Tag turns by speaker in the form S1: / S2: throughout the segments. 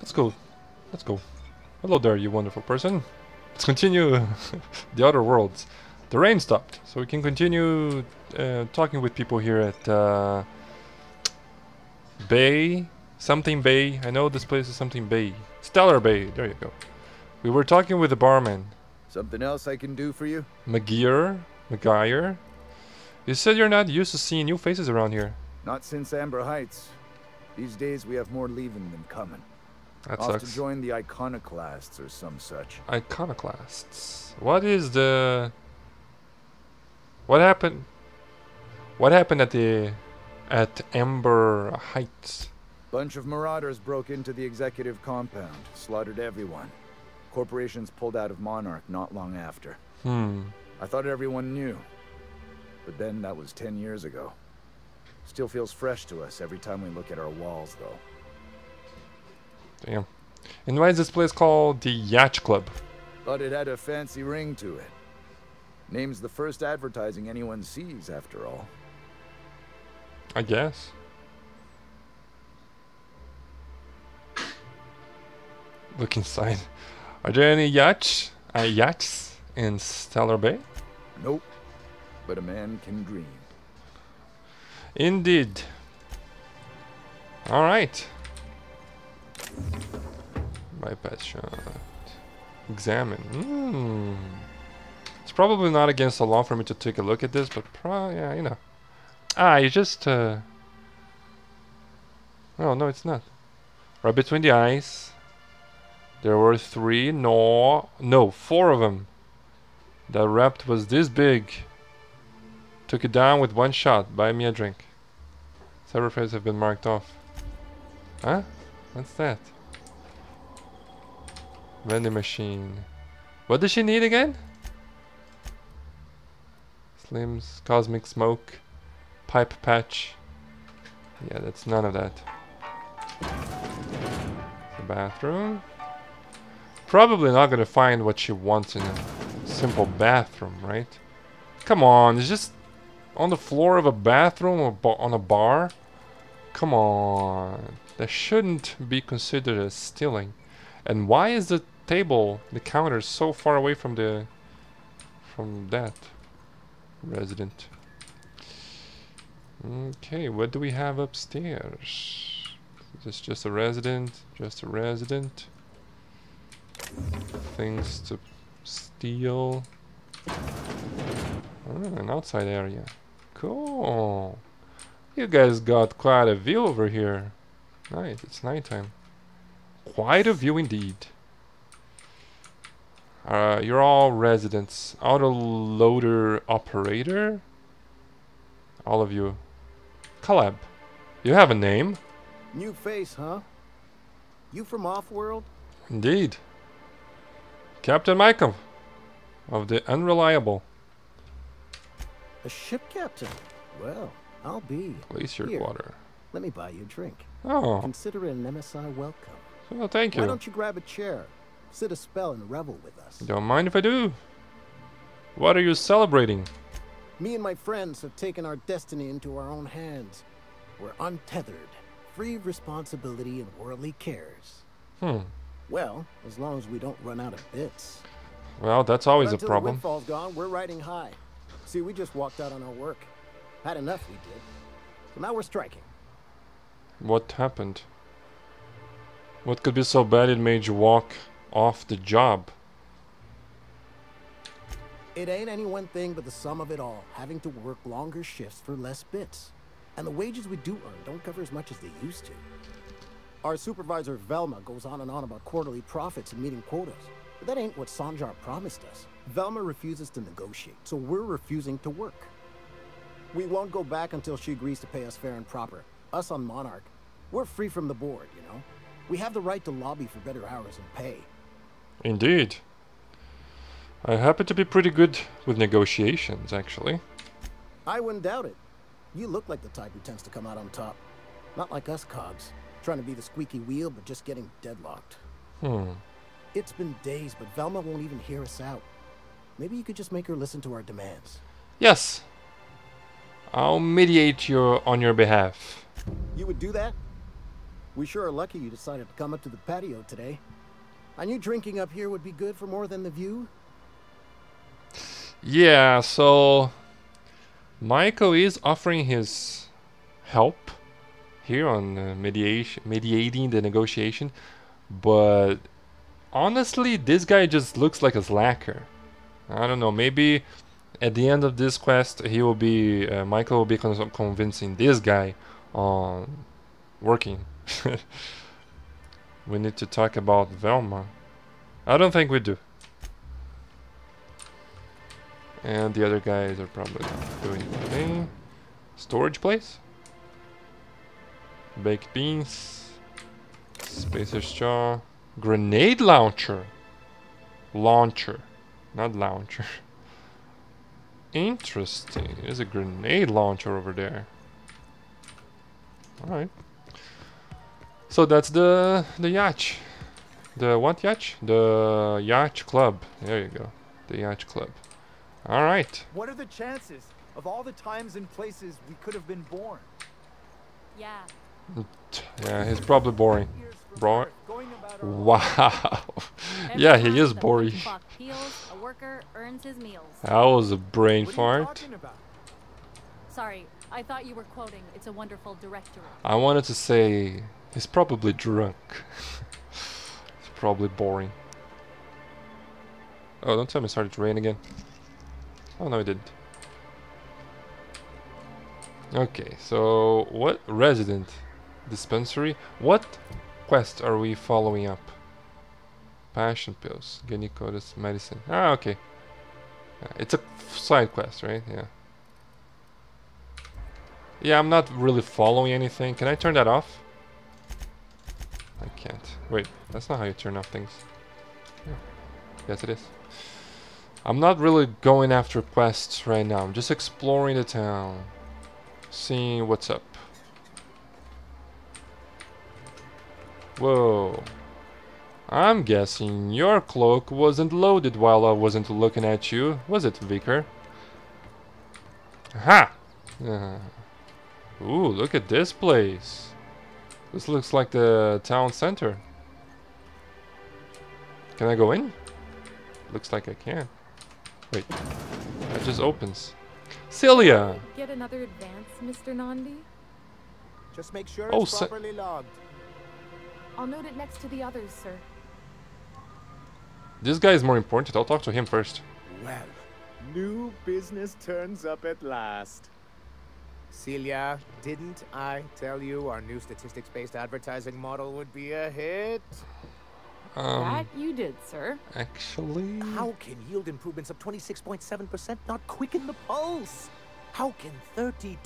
S1: Let's go. Let's go. Hello there, you wonderful person. Let's continue the other worlds. The rain stopped, so we can continue talking with people here at Bay. Something Bay. I know this place is something Bay. Stellar Bay. There you go. We were talking with the barman.
S2: Something else I can do for you?
S1: McGuire. You said you're not used to seeing new faces around here.
S2: Not since Amber Heights. These days we have more leaving than coming.
S1: That
S2: Off
S1: sucks.
S2: to join the Iconoclasts or some such.
S1: Iconoclasts. What is the... What happened? What happened at Amber Heights?
S2: Bunch of marauders broke into the executive compound, slaughtered everyone. Corporations pulled out of Monarch not long after. I thought everyone knew. But then that was 10 years ago. Still feels fresh to us every time we look at our walls, though.
S1: Damn. And why is this place called the Yacht Club?
S2: Thought it had a fancy ring to it. Name's the first advertising anyone sees, after all.
S1: I guess. Look inside. Are there any yachts in Stellar Bay?
S2: Nope. But a man can dream.
S1: Indeed. Alright. Bypass shot. Examine. It's probably not against the law for me to take a look at this, but yeah, you know. You just oh no, it's not. Right between the eyes. There were 3, no, 4 of them. The rept was this big. Took it down with 1 shot. Buy me a drink. Several frames have been marked off. Huh? What's that? Vending machine. What does she need again? Slims, cosmic smoke, pipe patch. Yeah, that's none of that. The bathroom. Probably not gonna find what she wants in a simple bathroom, right? Come on, it's just on the floor of a bathroom or on a bar? Come on. That shouldn't be considered as stealing. And why is the table, the counter, so far away from that resident? Okay, what do we have upstairs? Is this just a resident? Just a resident? Things to steal. An outside area. Cool. You guys got quite a view over here. Nice, it's nighttime. Quite a view indeed. You're all residents. Autoloader operator? All of you. Collab. You have a name?
S3: New face, huh? You from Off-World?
S1: Indeed. Captain Michael of the Unreliable.
S3: A ship captain? Well, I'll be.
S1: Glacier
S3: Here,
S1: water.
S3: let me buy you a drink.
S1: Oh,
S3: Consider it an MSI welcome.
S1: well, thank
S3: Why
S1: you.
S3: don't you grab a chair, sit a spell and revel with us?
S1: Don't mind if I do. What are you celebrating?
S3: Me and my friends have taken our destiny into our own hands. We're untethered, free of responsibility and worldly cares. Well, as long as we don't run out of bits.
S1: Well, that's always
S3: But
S1: a
S3: until
S1: problem.
S3: the windfall's gone, we're riding high. See, we just walked out on our work. Had enough, we did. So now we're striking.
S1: What happened? What could be so bad it made you walk off the job?
S3: It ain't any one thing but the sum of it all, having to work longer shifts for less bits. And the wages we do earn don't cover as much as they used to. Our supervisor Velma goes on and on about quarterly profits and meeting quotas. But that ain't what Sanjar promised us. Velma refuses to negotiate, so we're refusing to work. We won't go back until she agrees to pay us fair and proper. Us on Monarch, we're free from the board, you know? We have the right to lobby for better hours and pay.
S1: Indeed. I happen to be pretty good with negotiations, actually.
S3: I wouldn't doubt it. You look like the type who tends to come out on top. Not like us cogs, trying to be the squeaky wheel but just getting deadlocked. It's been days, but Velma won't even hear us out. Maybe you could just make her listen to our demands.
S1: Yes. I'll mediate on your behalf.
S3: You would do that? We sure are lucky you decided to come up to the patio today. I knew drinking up here would be good for more than the view.
S1: Yeah, so Michael is offering his help here on mediating the negotiation, but honestly, this guy just looks like a slacker. I don't know, maybe at the end of this quest, he will be Michael will be convincing this guy on working. We need to talk about Velma. I don't think we do. And the other guys are probably doing the thing. Storage place. Baked beans. Spacer's jaw. Grenade launcher. Launcher. Not launcher. Interesting. There's a grenade launcher over there. Alright. So that's the yacht. The what yacht? The yacht club. There you go. The yacht club. Alright.
S2: What are the chances of all the times and places we could have been born?
S4: Yeah.
S1: Yeah, he's probably boring. Bro. Wow. Yeah, he is boring.
S4: Heals, a worker earns his meals.
S1: That was a brain
S2: What are you
S1: fart.
S2: talking about?
S4: Sorry, I thought you were quoting It's a Wonderful Directory.
S1: I wanted to say he's probably drunk. It's probably boring. Oh, don't tell me it started to rain again. Oh, no, it didn't. Okay, so what resident dispensary? What quest are we following up? Passion pills, Genicotis medicine. Ah, okay. It's a side quest, right? Yeah. Yeah, I'm not really following anything. Can I turn that off? I can't. Wait, that's not how you turn off things. Yeah. Yes, it is. I'm not really going after quests right now. I'm just exploring the town. Seeing what's up. Whoa. I'm guessing your cloak wasn't loaded while I wasn't looking at you, was it, Vicar? Aha! Ooh, look at this place. This looks like the town center. Can I go in? Looks like I can. Wait, that just opens. Celia!
S4: Get another advance, Mr. Nandi?
S2: Just make sure
S1: Oh,
S2: it's properly logged.
S4: I'll note it next to the others, sir.
S1: This guy is more important. I'll talk to him first.
S5: Well, new business turns up at last. Celia, didn't I tell you our new statistics-based advertising model would be a hit?
S4: That you did, sir.
S1: Actually...
S5: How can yield improvements of 26.7% not quicken the pulse? How can 32%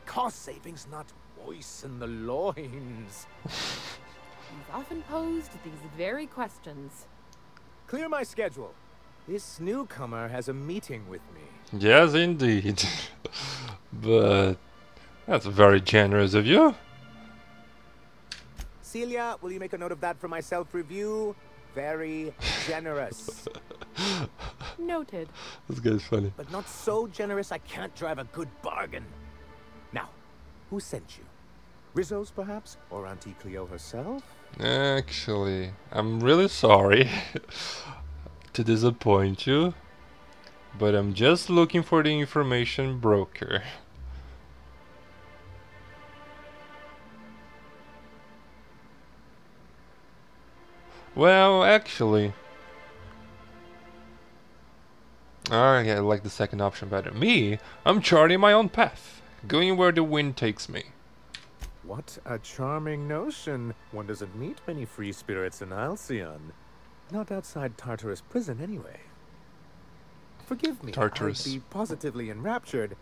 S5: cost savings not moisten the loins?
S4: You've often posed these very questions.
S5: Clear my schedule. This newcomer has a meeting with me.
S1: Yes, indeed. But that's very generous of you.
S5: Celia, will you make a note of that for my self-review? Very generous.
S4: Noted.
S1: This guy's funny.
S5: But not so generous I can't drive a good bargain. Now, who sent you? Rizzo's, perhaps? Or Auntie Cleo herself?
S1: Actually, I'm really sorry to disappoint you, but I'm just looking for the information broker. Well, actually, I like the second option better. Me, I'm charting my own path, going where the wind takes me.
S5: What a charming notion. One doesn't meet many free spirits in Alcyon. Not outside Tartarus prison, anyway. Forgive me,
S1: Tartarus.
S5: I'd be positively enraptured.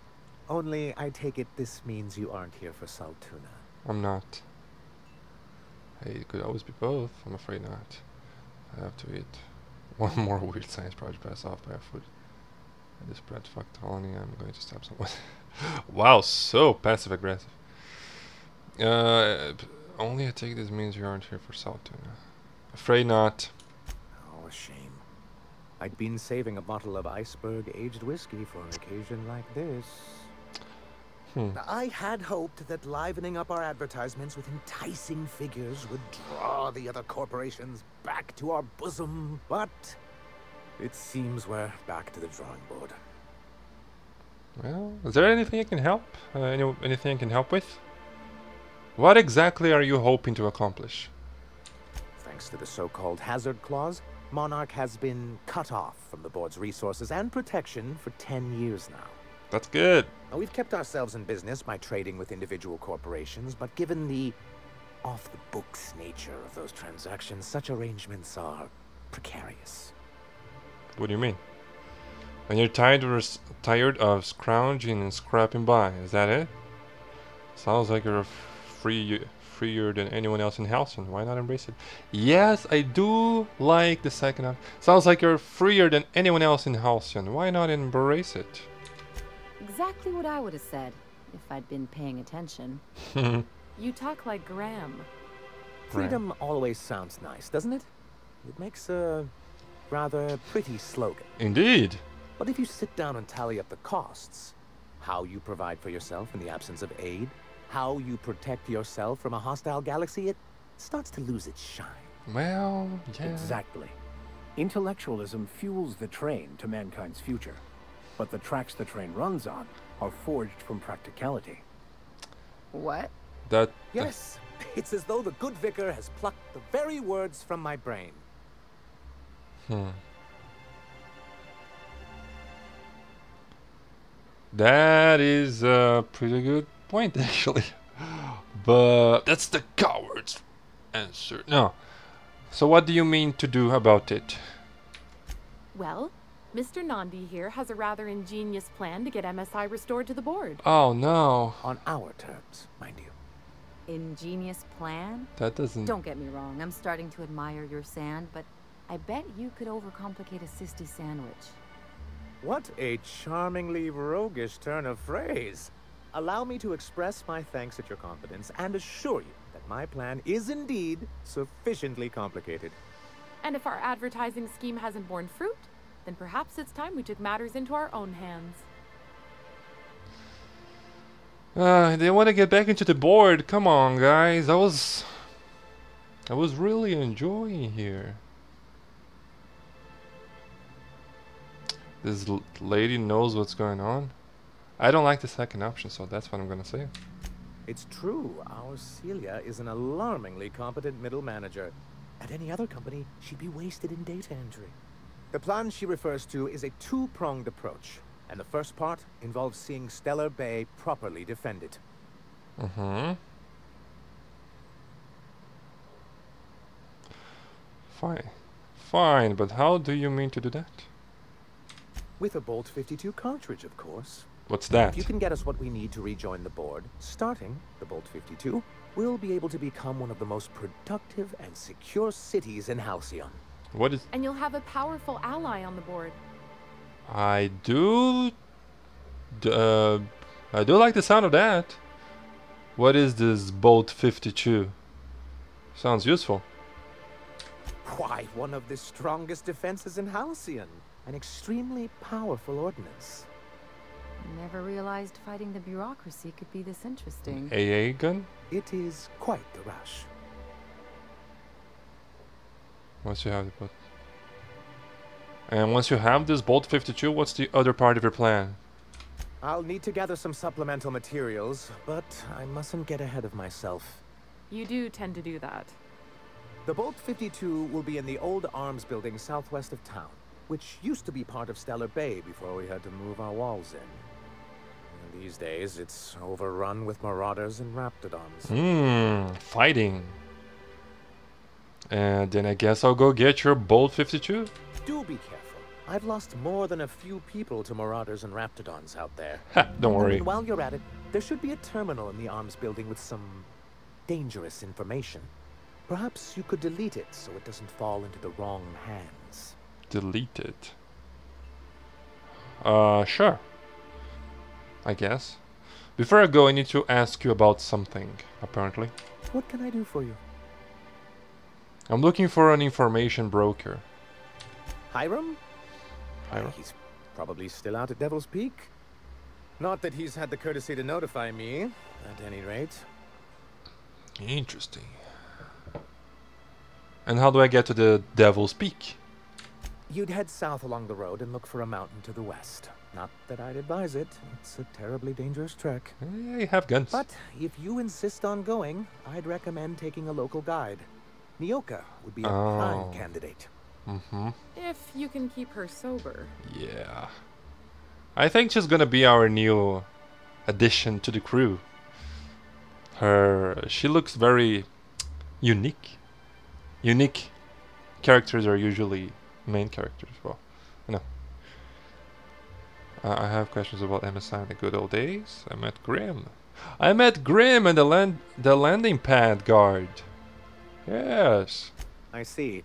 S5: Only, I take it this means you aren't here for salt tuna.
S1: I'm not. Hey, it could always be both. I'm afraid not. I have to eat one more weird science project pass off by a foot. I just spread fuck colony. I'm going to stab someone. Wow, so passive aggressive. Only I take this means you aren't here for salt tuna. Afraid not.
S5: Oh, a shame. I'd been saving a bottle of iceberg aged whiskey for an occasion like this. I had hoped that livening up our advertisements with enticing figures would draw the other corporations back to our bosom, but it seems we're back to the drawing board.
S1: Well, is there anything I can help? Anything I can help with? What exactly are you hoping to accomplish?
S5: Thanks to the so-called hazard clause, Monarch has been cut off from the board's resources and protection for 10 years now.
S1: That's good.
S5: Now, we've kept ourselves in business by trading with individual corporations, but given the off-the-books nature of those transactions, such arrangements are precarious.
S1: What do you mean? And you're tired of scrounging and scrapping by, is that it? Sounds like you're freer than anyone else in Halcyon. Why not embrace it? Yes, I do like the second half. Sounds like you're freer than anyone else in Halcyon. Why not embrace it?
S6: Exactly what I would have said if I'd been paying attention.
S4: You talk like Graham.
S5: Freedom always sounds nice, doesn't it? It makes a rather pretty slogan.
S1: Indeed.
S5: But if you sit down and tally up the costs, how you provide for yourself in the absence of aid, how you protect yourself from a hostile galaxy, it starts to lose its shine.
S1: Well, yeah.
S3: Exactly. Intellectualism fuels the train to mankind's future, but the tracks the train runs on are forged from practicality.
S6: What?
S5: Yes, it's as though the good vicar has plucked the very words from my brain.
S1: That is a pretty good point, actually. But that's the coward's answer. No. So what do you mean to do about it?
S4: Well, Mr. Nandi here has a rather ingenious plan to get MSI restored to the board.
S1: Oh no.
S5: On our terms, mind you.
S6: Ingenious plan?
S1: That doesn't...
S6: Don't get me wrong, I'm starting to admire your sand, but I bet you could overcomplicate a sisty sandwich.
S5: What a charmingly roguish turn of phrase. Allow me to express my thanks at your confidence and assure you that my plan is indeed sufficiently complicated.
S4: And if our advertising scheme hasn't borne fruit, then perhaps it's time we took matters into our own hands.
S1: They want to get back into the board. Come on, guys. I was really enjoying here. This lady knows what's going on. I don't like the second option, so that's what I'm gonna say.
S5: It's true, our Celia is an alarmingly competent middle manager. At any other company, she'd be wasted in data entry. The plan she refers to is a two-pronged approach, and the first part involves seeing Stellar Bay properly defended.
S1: Fine, but how do you mean to do that?
S5: With a Bolt 52 cartridge, of course.
S1: What's that?
S5: If you can get us what we need to rejoin the board, starting the Bolt 52, we'll be able to become one of the most productive and secure cities in Halcyon.
S1: What is...
S4: And you'll have a powerful ally on the board.
S1: I do like the sound of that. What is this Bolt 52? Sounds useful.
S5: Why, one of the strongest defenses in Halcyon. An extremely powerful ordnance.
S6: Never realized fighting the bureaucracy could be this interesting.
S1: AA gun?
S5: It is quite the rush.
S1: Once you have the bolt. And once you have this Bolt 52, what's the other part of your plan?
S5: I'll need to gather some supplemental materials, but I mustn't get ahead of myself.
S4: You do tend to do that.
S5: The Bolt 52 will be in the old arms building southwest of town, which used to be part of Stellar Bay before we had to move our walls in. And these days, it's overrun with marauders and raptidons.
S1: Fighting. And then I guess I'll go get your Bolt 52?
S5: Do be careful. I've lost more than a few people to marauders and raptidons out there.
S1: Ha, don't worry.
S5: And while you're at it, there should be a terminal in the arms building with some dangerous information. Perhaps you could delete it so it doesn't fall into the wrong hands.
S1: Delete it. Sure. I guess. Before I go, I need to ask you about something, apparently.
S5: What can I do for you?
S1: I'm looking for an information broker.
S5: Hiram?
S1: Hiram?
S5: He's probably still out at Devil's Peak. Not that he's had the courtesy to notify me, at any rate.
S1: Interesting. And how do I get to the Devil's Peak?
S5: You'd head south along the road and look for a mountain to the west. Not that I'd advise it. It's a terribly dangerous trek.
S1: Yeah, you have guns.
S5: But if you insist on going, I'd recommend taking a local guide. Nyoka would be a prime candidate.
S1: Mm-hmm.
S4: If you can keep her sober.
S1: Yeah. I think she's gonna be our new addition to the crew. She looks very unique. Unique characters are usually main characters. Well, you know. I have questions about MSI in the good old days. I met Grim and the landing pad guard. Yes.
S5: I see.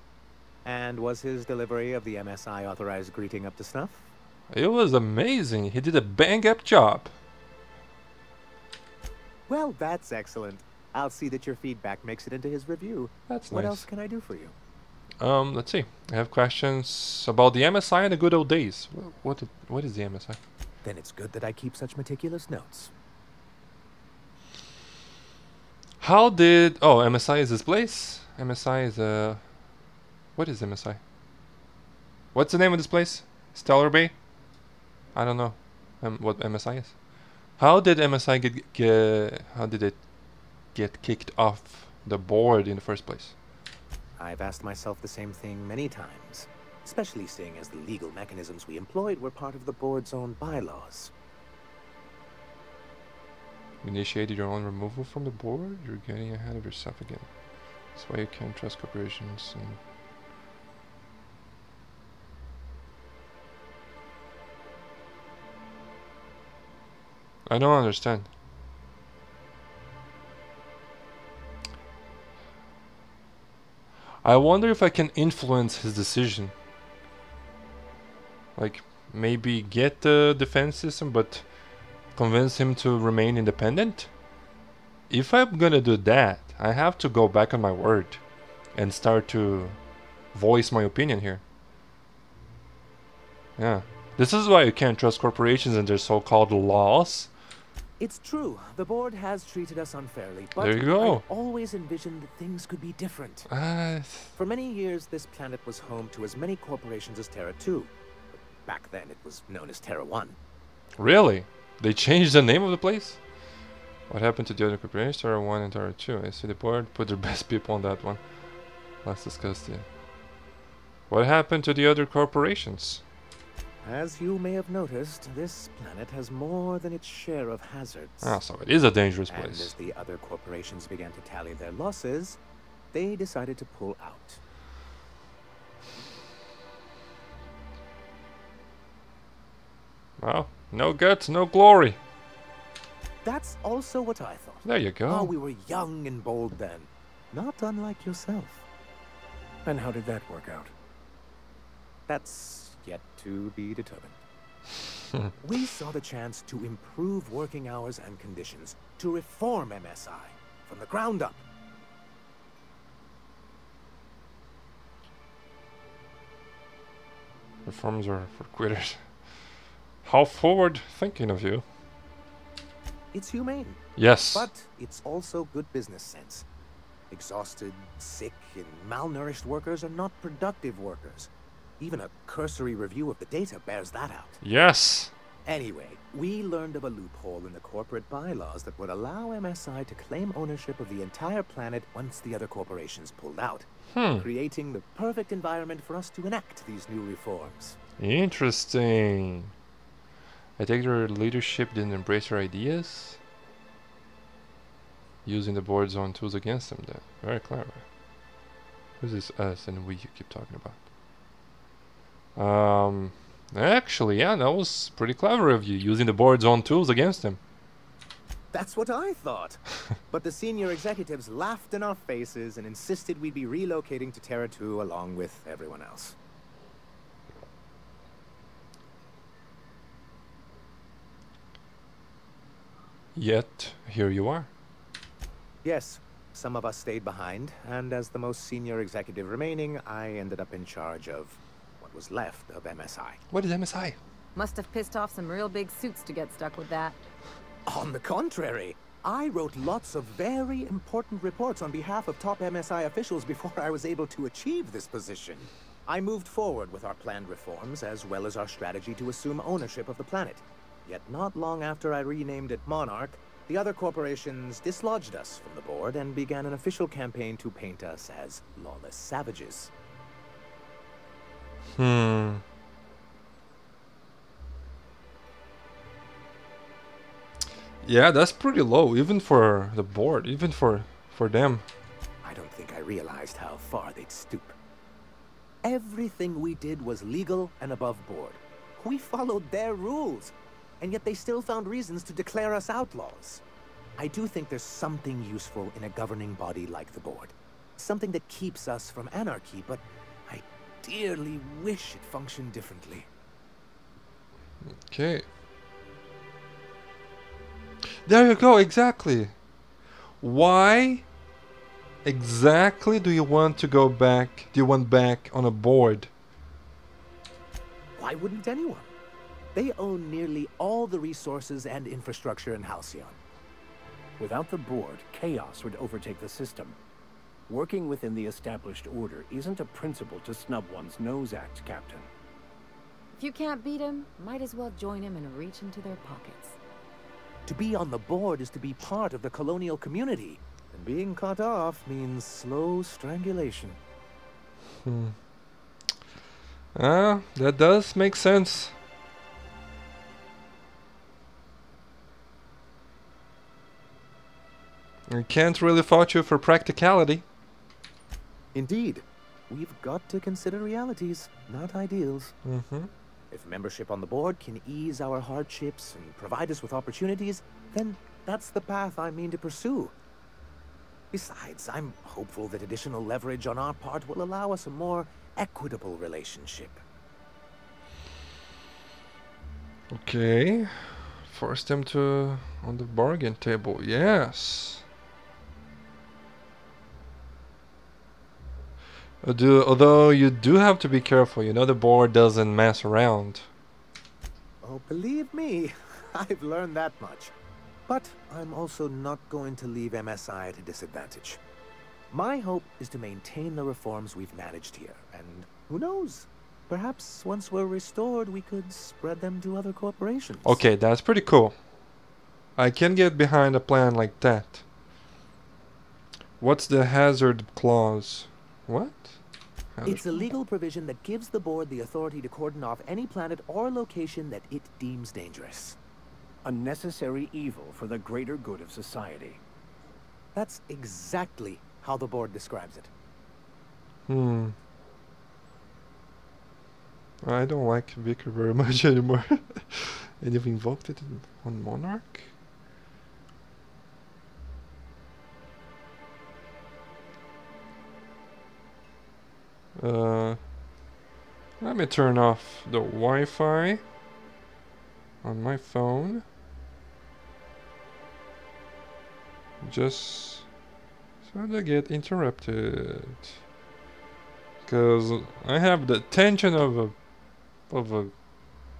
S5: And was his delivery of the MSI authorized greeting up to snuff?
S1: It was amazing. He did a bang-up job.
S5: Well, that's excellent. I'll see that your feedback makes it into his review.
S1: That's
S5: What
S1: nice.
S5: else can I do for you?
S1: Let's see. I have questions about the MSI in the good old days. What is the MSI?
S5: Then it's good that I keep such meticulous notes.
S1: How did... Oh, MSI is this place? MSI is a... What is MSI? What's the name of this place? Stellar Bay? I don't know what MSI is. How did MSI how did it get kicked off the board in the first place?
S5: I've asked myself the same thing many times, especially seeing as the legal mechanisms we employed were part of the board's own bylaws.
S1: You initiated your own removal from the board? You're getting ahead of yourself again. That's why you can't trust corporations and... I don't understand. I wonder if I can influence his decision. Like, maybe get the defense system, but convince him to remain independent? If I'm gonna do that, I have to go back on my word and start to voice my opinion here. Yeah. This is why you can't trust corporations and their so-called laws.
S5: It's true, the board has treated us unfairly, but
S1: There you go.
S5: I always envisioned that things could be different. For many years, this planet was home to as many corporations as Terra 2. Back then, it was known as Terra 1.
S1: Really? They changed the name of the place? What happened to the other corporations? Terra 1 and Terra 2. I see the board put their best people on that one. Let's discuss it. What happened to the other corporations?
S5: As you may have noticed, this planet has more than its share of hazards.
S1: Ah, so it is a dangerous
S5: And
S1: place.
S5: as the other corporations began to tally their losses, they decided to pull out.
S1: Well, no guts, no glory.
S5: That's also what I thought.
S1: There you go.
S5: Oh, we were young and bold then. Not unlike yourself.
S3: And how did that work out?
S5: That's yet to be determined. We saw the chance to improve working hours and conditions, to reform MSI from the ground up.
S1: Reforms are for quitters. How forward thinking of you.
S5: It's humane,
S1: Yes.
S5: but it's also good business sense. Exhausted, sick, and malnourished workers are not productive workers. Even a cursory review of the data bears that out.
S1: Yes.
S5: Anyway, we learned of a loophole in the corporate bylaws that would allow MSI to claim ownership of the entire planet once the other corporations pulled out, creating the perfect environment for us to enact these new reforms.
S1: Interesting. I take their leadership didn't embrace her ideas. Using the board's own tools against them then. Very clever. Who's this us and we you keep talking about? Actually, yeah, that was pretty clever of you, using the board's own tools against him.
S5: That's what I thought. But the senior executives laughed in our faces and insisted we'd be relocating to Terra 2 along with everyone else.
S1: Yet, here you are.
S5: Yes, some of us stayed behind, and as the most senior executive remaining, I ended up in charge of what was left of MSI.
S1: What is MSI?
S6: Must have pissed off some real big suits to get stuck with that.
S5: On the contrary, I wrote lots of very important reports on behalf of top MSI officials before I was able to achieve this position. I moved forward with our planned reforms, as well as our strategy to assume ownership of the planet. Yet not long after I renamed it Monarch, the other corporations dislodged us from the board and began an official campaign to paint us as lawless savages.
S1: Yeah, that's pretty low, even for the board, even for them.
S5: I don't think I realized how far they'd stoop. Everything we did was legal and above board. We followed their rules, and yet they still found reasons to declare us outlaws. I do think there's something useful in a governing body like the board. Something that keeps us from anarchy, but I dearly wish it functioned differently.
S1: Okay. There you go, exactly. Why exactly do you want to go back? Do you want back on a board?
S5: Why wouldn't anyone? They own nearly all the resources and infrastructure in Halcyon.
S7: Without the board, chaos would overtake the system. Working within the established order isn't a principle to snub one's nose at, Captain.
S6: If you can't beat him, might as well join him and reach into their pockets.
S5: To be on the board is to be part of the colonial community, and being cut off means slow strangulation.
S1: That does make sense. I can't really fault you for practicality.
S5: Indeed. We've got to consider realities, not ideals. If membership on the board can ease our hardships and provide us with opportunities, then that's the path I mean to pursue. Besides, I'm hopeful that additional leverage on our part will allow us a more equitable relationship.
S1: Okay. Force them to on the bargain table. Yes. Although you do have to be careful, you know the board doesn't mess around.
S5: Oh, believe me, I've learned that much. But I'm also not going to leave MSI at a disadvantage. My hope is to maintain the reforms we've managed here, and who knows? Perhaps once we're restored, we could spread them to other corporations.
S1: Okay, that's pretty cool. I can get behind a plan like that. What's the hazard clause? What?
S5: It's a legal provision that gives the board the authority to cordon off any planet or location that it deems dangerous.
S7: A necessary evil for the greater good of society.
S5: That's exactly how the board describes it.
S1: I don't like Vicar very much anymore. And you've invoked it on Monarch? Let me turn off the Wi-Fi on my phone. Just so I get interrupted. Because I have the attention of a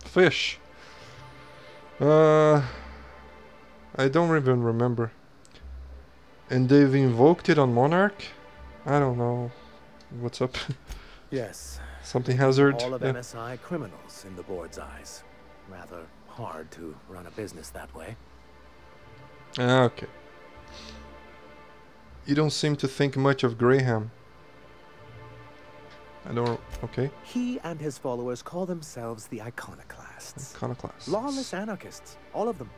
S1: fish. I don't even remember. And they've invoked it on Monarch? I don't know. What's up?
S5: Yes.
S1: Something hazard?
S5: All of MSI criminals in the board's eyes. Rather hard to run a business that way.
S1: Okay. You don't seem to think much of Graham. I don't... Okay.
S5: He and his followers call themselves the Iconoclasts.
S1: Iconoclasts.
S5: Lawless anarchists. All of them.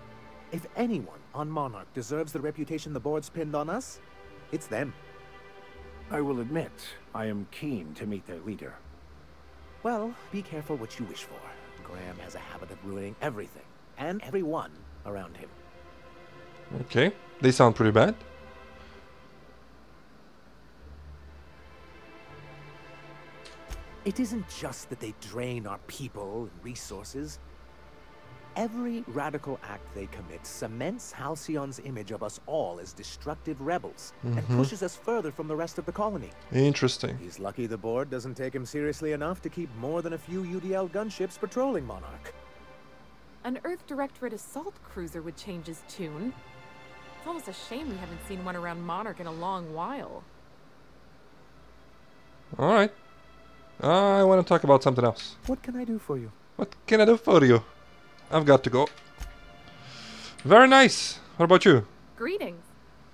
S5: If anyone on Monarch deserves the reputation the board's pinned on us, it's them.
S7: I will admit, I am keen to meet their leader.
S5: Well, be careful what you wish for. Graham has a habit of ruining everything and everyone around him.
S1: Okay. They sound pretty bad.
S5: It isn't just that they drain our people and resources. Every radical act they commit cements Halcyon's image of us all as destructive rebels and pushes us further from the rest of the colony.
S1: Interesting.
S5: He's lucky the board doesn't take him seriously enough to keep more than a few UDL gunships patrolling Monarch.
S4: An Earth Directorate assault cruiser would change his tune. It's almost a shame we haven't seen one around Monarch in a long while.
S1: Alright. I want to talk about something else.
S5: What can I do for you?
S1: What can I do for you? I've got to go. Very nice. What about you?
S4: Greetings,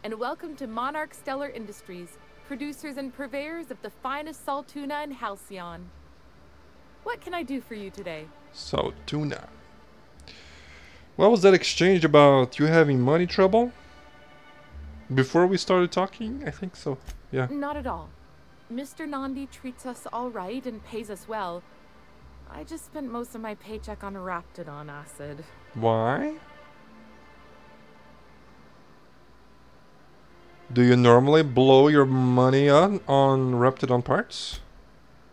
S4: and welcome to Monarch Stellar Industries, producers and purveyors of the finest salt tuna in Halcyon. What can I do for you today?
S1: So, tuna. What was that exchange about you having money trouble? Before we started talking? I think so. Yeah.
S4: Not at all. Mr. Nandi treats us all right and pays us well. I just spent most of my paycheck on Raptidon acid.
S1: Why? Do you normally blow your money on Raptidon parts?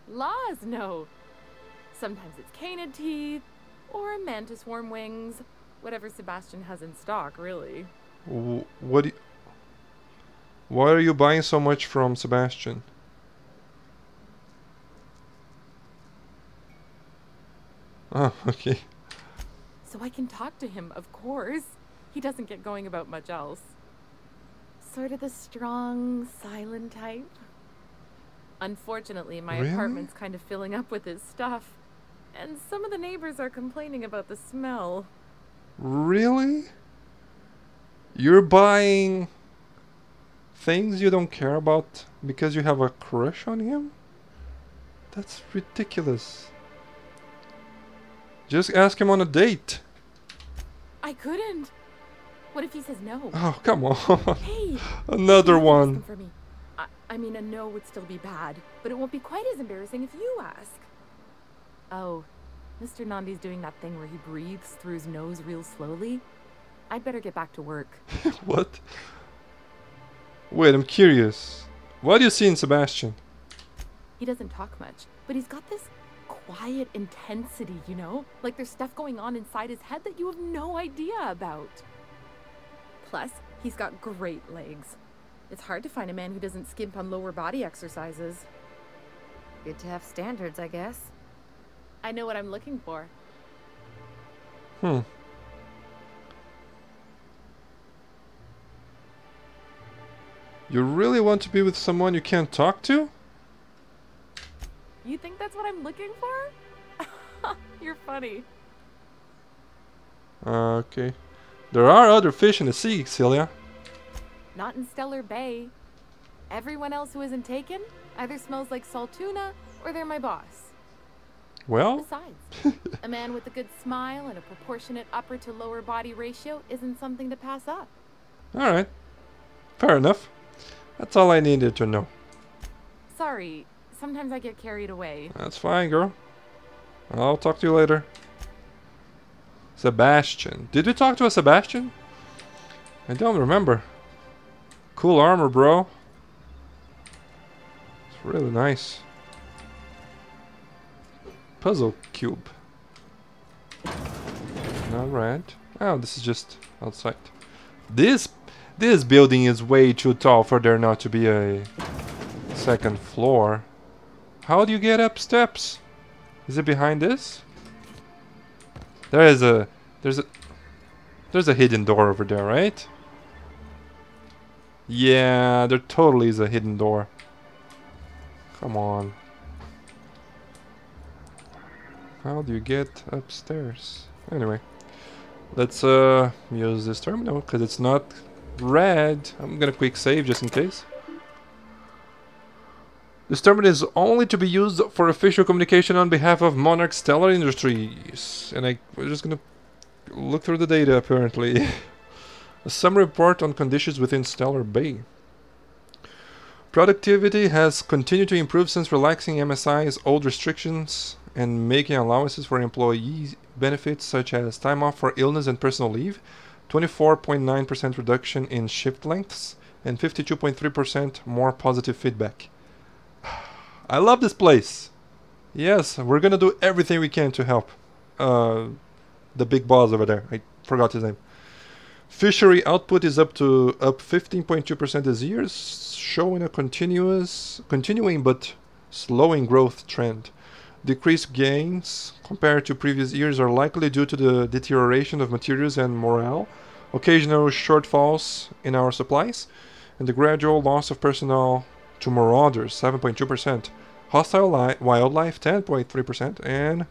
S4: Laws, no. Sometimes it's canid teeth, or mantis worm wings. Whatever Sebastian has in stock, really.
S1: Why are you buying so much from Sebastian? Oh, okay.
S4: So I can talk to him, of course. He doesn't get going about much else. Sort of the strong, silent type. Unfortunately, my
S1: Really?
S4: apartment's kind of filling up with his stuff. And some of the neighbors are complaining about the smell.
S1: Really? You're buying things you don't care about because you have a crush on him? That's ridiculous. Just ask him on a date.
S4: I couldn't. What if he says no?
S1: Oh, come on.
S4: Hey!
S1: Another
S4: you can ask
S1: one.
S4: him for me. I mean, a no would still be bad, but it won't be quite as embarrassing if you ask. Oh, Mr. Nandi's doing that thing where he breathes through his nose real slowly. I'd better get back to work.
S1: What? Wait, I'm curious. What do you see in Sebastian?
S4: He doesn't talk much, but he's got this quiet intensity, you know? Like there's stuff going on inside his head that you have no idea about. Plus, he's got great legs. It's hard to find a man who doesn't skimp on lower body exercises.
S6: Good to have standards, I guess.
S4: I know what I'm looking for.
S1: Hmm. You really want to be with someone you can't talk to?
S4: You think that's what I'm looking for? You're funny.
S1: Okay. There are other fish in the sea, Celia.
S4: Not in Stellar Bay. Everyone else who isn't taken either smells like salt tuna or they're my boss.
S1: Well,
S4: Besides, a man with a good smile and a proportionate upper to lower body ratio isn't something to pass up.
S1: alright. Fair enough. That's all I needed to know.
S4: Sorry, sometimes I get carried away.
S1: That's fine, girl. I'll talk to you later. Sebastian. Did you talk to a Sebastian? I don't remember. Cool armor, bro. It's really nice. Puzzle cube. Alright. Oh, this is just outside. This building is way too tall for there not to be a second floor. How do you get up steps? Is it behind this? There's a hidden door over there, right? Yeah, there totally is a hidden door. Come on. How do you get upstairs? Anyway, let's use this terminal because it's not red. I'm gonna quick save just in case. This terminal is only to be used for official communication on behalf of Monarch Stellar Industries. And we're just gonna look through the data apparently. A summary report on conditions within Stellar Bay. Productivity has continued to improve since relaxing MSI's old restrictions and making allowances for employee benefits such as time off for illness and personal leave, 24.9% reduction in shift lengths, and 52.3% more positive feedback. I love this place. Yes, we're gonna do everything we can to help the big boss over there. I forgot his name. Fishery output is up 15.2% this year, showing a continuing but slowing growth trend. Decreased gains compared to previous years are likely due to the deterioration of materials and morale, occasional shortfalls in our supplies, and the gradual loss of personnel to marauders, 7.2%, hostile wildlife, 10.3%, and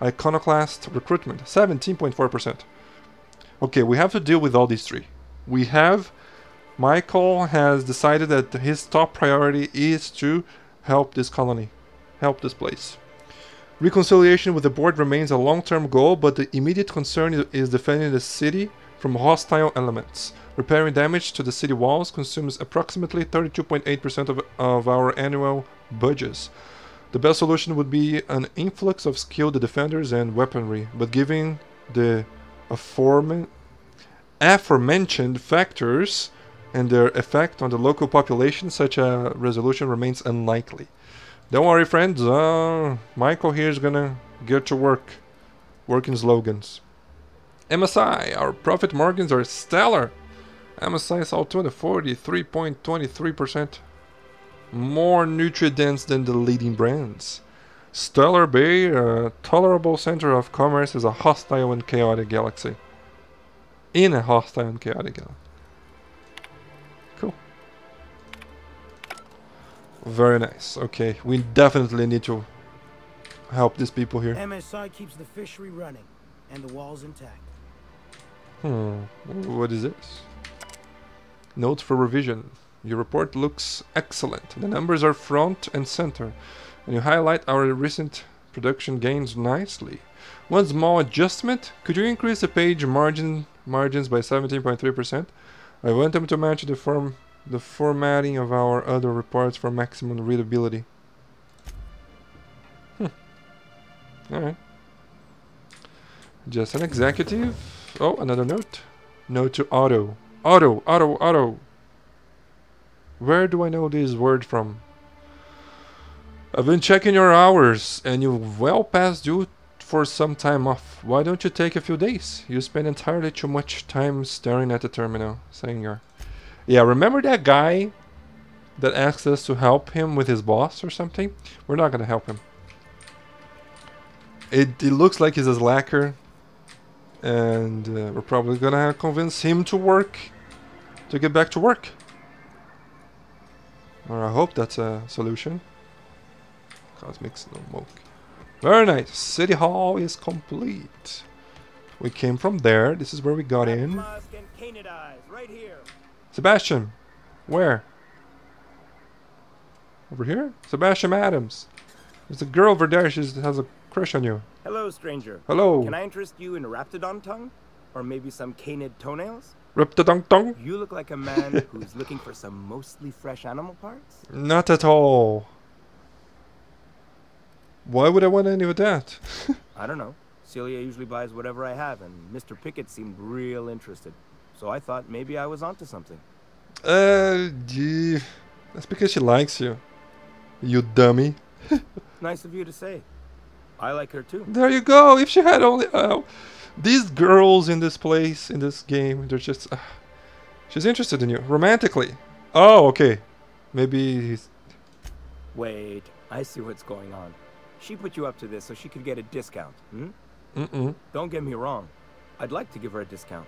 S1: iconoclast recruitment, 17.4%. Okay, we have to deal with all these three. Michael has decided that his top priority is to help this colony, help this place. Reconciliation with the board remains a long-term goal, but the immediate concern is defending the city from hostile elements. Repairing damage to the city walls consumes approximately 32.8% of our annual budgets. The best solution would be an influx of skilled defenders and weaponry, but given the aforementioned factors and their effect on the local population, such a resolution remains unlikely. Don't worry, friends. Michael here is gonna get to work. Working slogans. MSI. Our profit margins are stellar. MSI saw 43.23%. More nutrient-dense than the leading brands. Stellar Bay, a tolerable center of commerce, is a hostile and chaotic galaxy. In a hostile and chaotic galaxy. Cool. Very nice. Okay, we definitely need to help these people here.
S8: MSI keeps the fishery running and the walls intact.
S1: What is this? Note for revision. Your report looks excellent. The numbers are front and center, and you highlight our recent production gains nicely. One small adjustment. Could you increase the page margins by 17.3%? I want them to match the formatting of our other reports for maximum readability. Alright. Just an executive. Oh, another note. Note to Otto. Otto. Where do I know this word from? I've been checking your hours, and you've well past due for some time off. Why don't you take a few days? You spend entirely too much time staring at the terminal. Saying yeah, remember that guy that asked us to help him with his boss or something? We're not gonna help him. It looks like he's a slacker, and we're probably gonna convince him to get back to work. Or I hope that's a solution. Cosmic smoke. Very nice. City Hall is complete. We came from there. This is where we got in.
S8: Right here.
S1: Sebastian, where? Over here? Sebastian Adams. There's a girl over there. She has a crush on you.
S9: Hello, stranger.
S1: Hello.
S9: Can I interest you in Raptidon tongue? Or maybe some canid toenails?
S1: Raptidon tongue?
S9: You look like a man who's looking for some mostly fresh animal parts?
S1: Not at all. Why would I want any of that?
S9: I don't know. Celia usually buys whatever I have, and Mr. Pickett seemed real interested. So I thought maybe I was onto something.
S1: Gee. That's because she likes you. You dummy.
S9: Nice of you to say. I like her too.
S1: There you go. If she had only... these girls in this place, in this game, they're just... she's interested in you. Romantically. Oh, okay. Maybe he's...
S9: Wait, I see what's going on. She put you up to this so she could get a discount, hmm? Don't get me wrong. I'd like to give her a discount.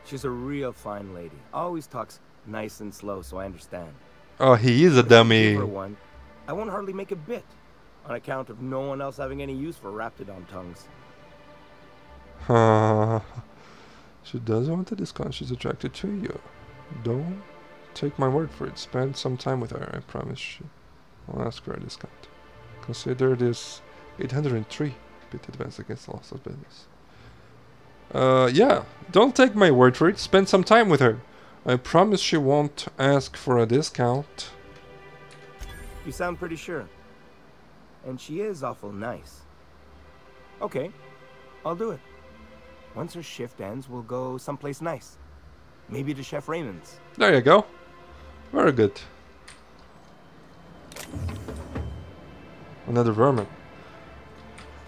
S9: She's a real fine lady. Always talks nice and slow, so I understand.
S1: Oh, he is a dummy.
S9: Give her one. I won't hardly make a bit, on account of no one else having any use for Raptidon tongues.
S1: She does want a discount. She's attracted to you. Don't take my word for it. Spend some time with her. I promise you. I'll ask her a discount. Consider this 803 bit advance against loss of business. Yeah. Don't take my word for it. Spend some time with her. I promise she won't ask for a discount.
S9: You sound pretty sure. And she is awful nice. Okay. I'll do it. Once her shift ends, we'll go someplace nice. Maybe to Chef Raymond's.
S1: There you go. Very good. Another vermin.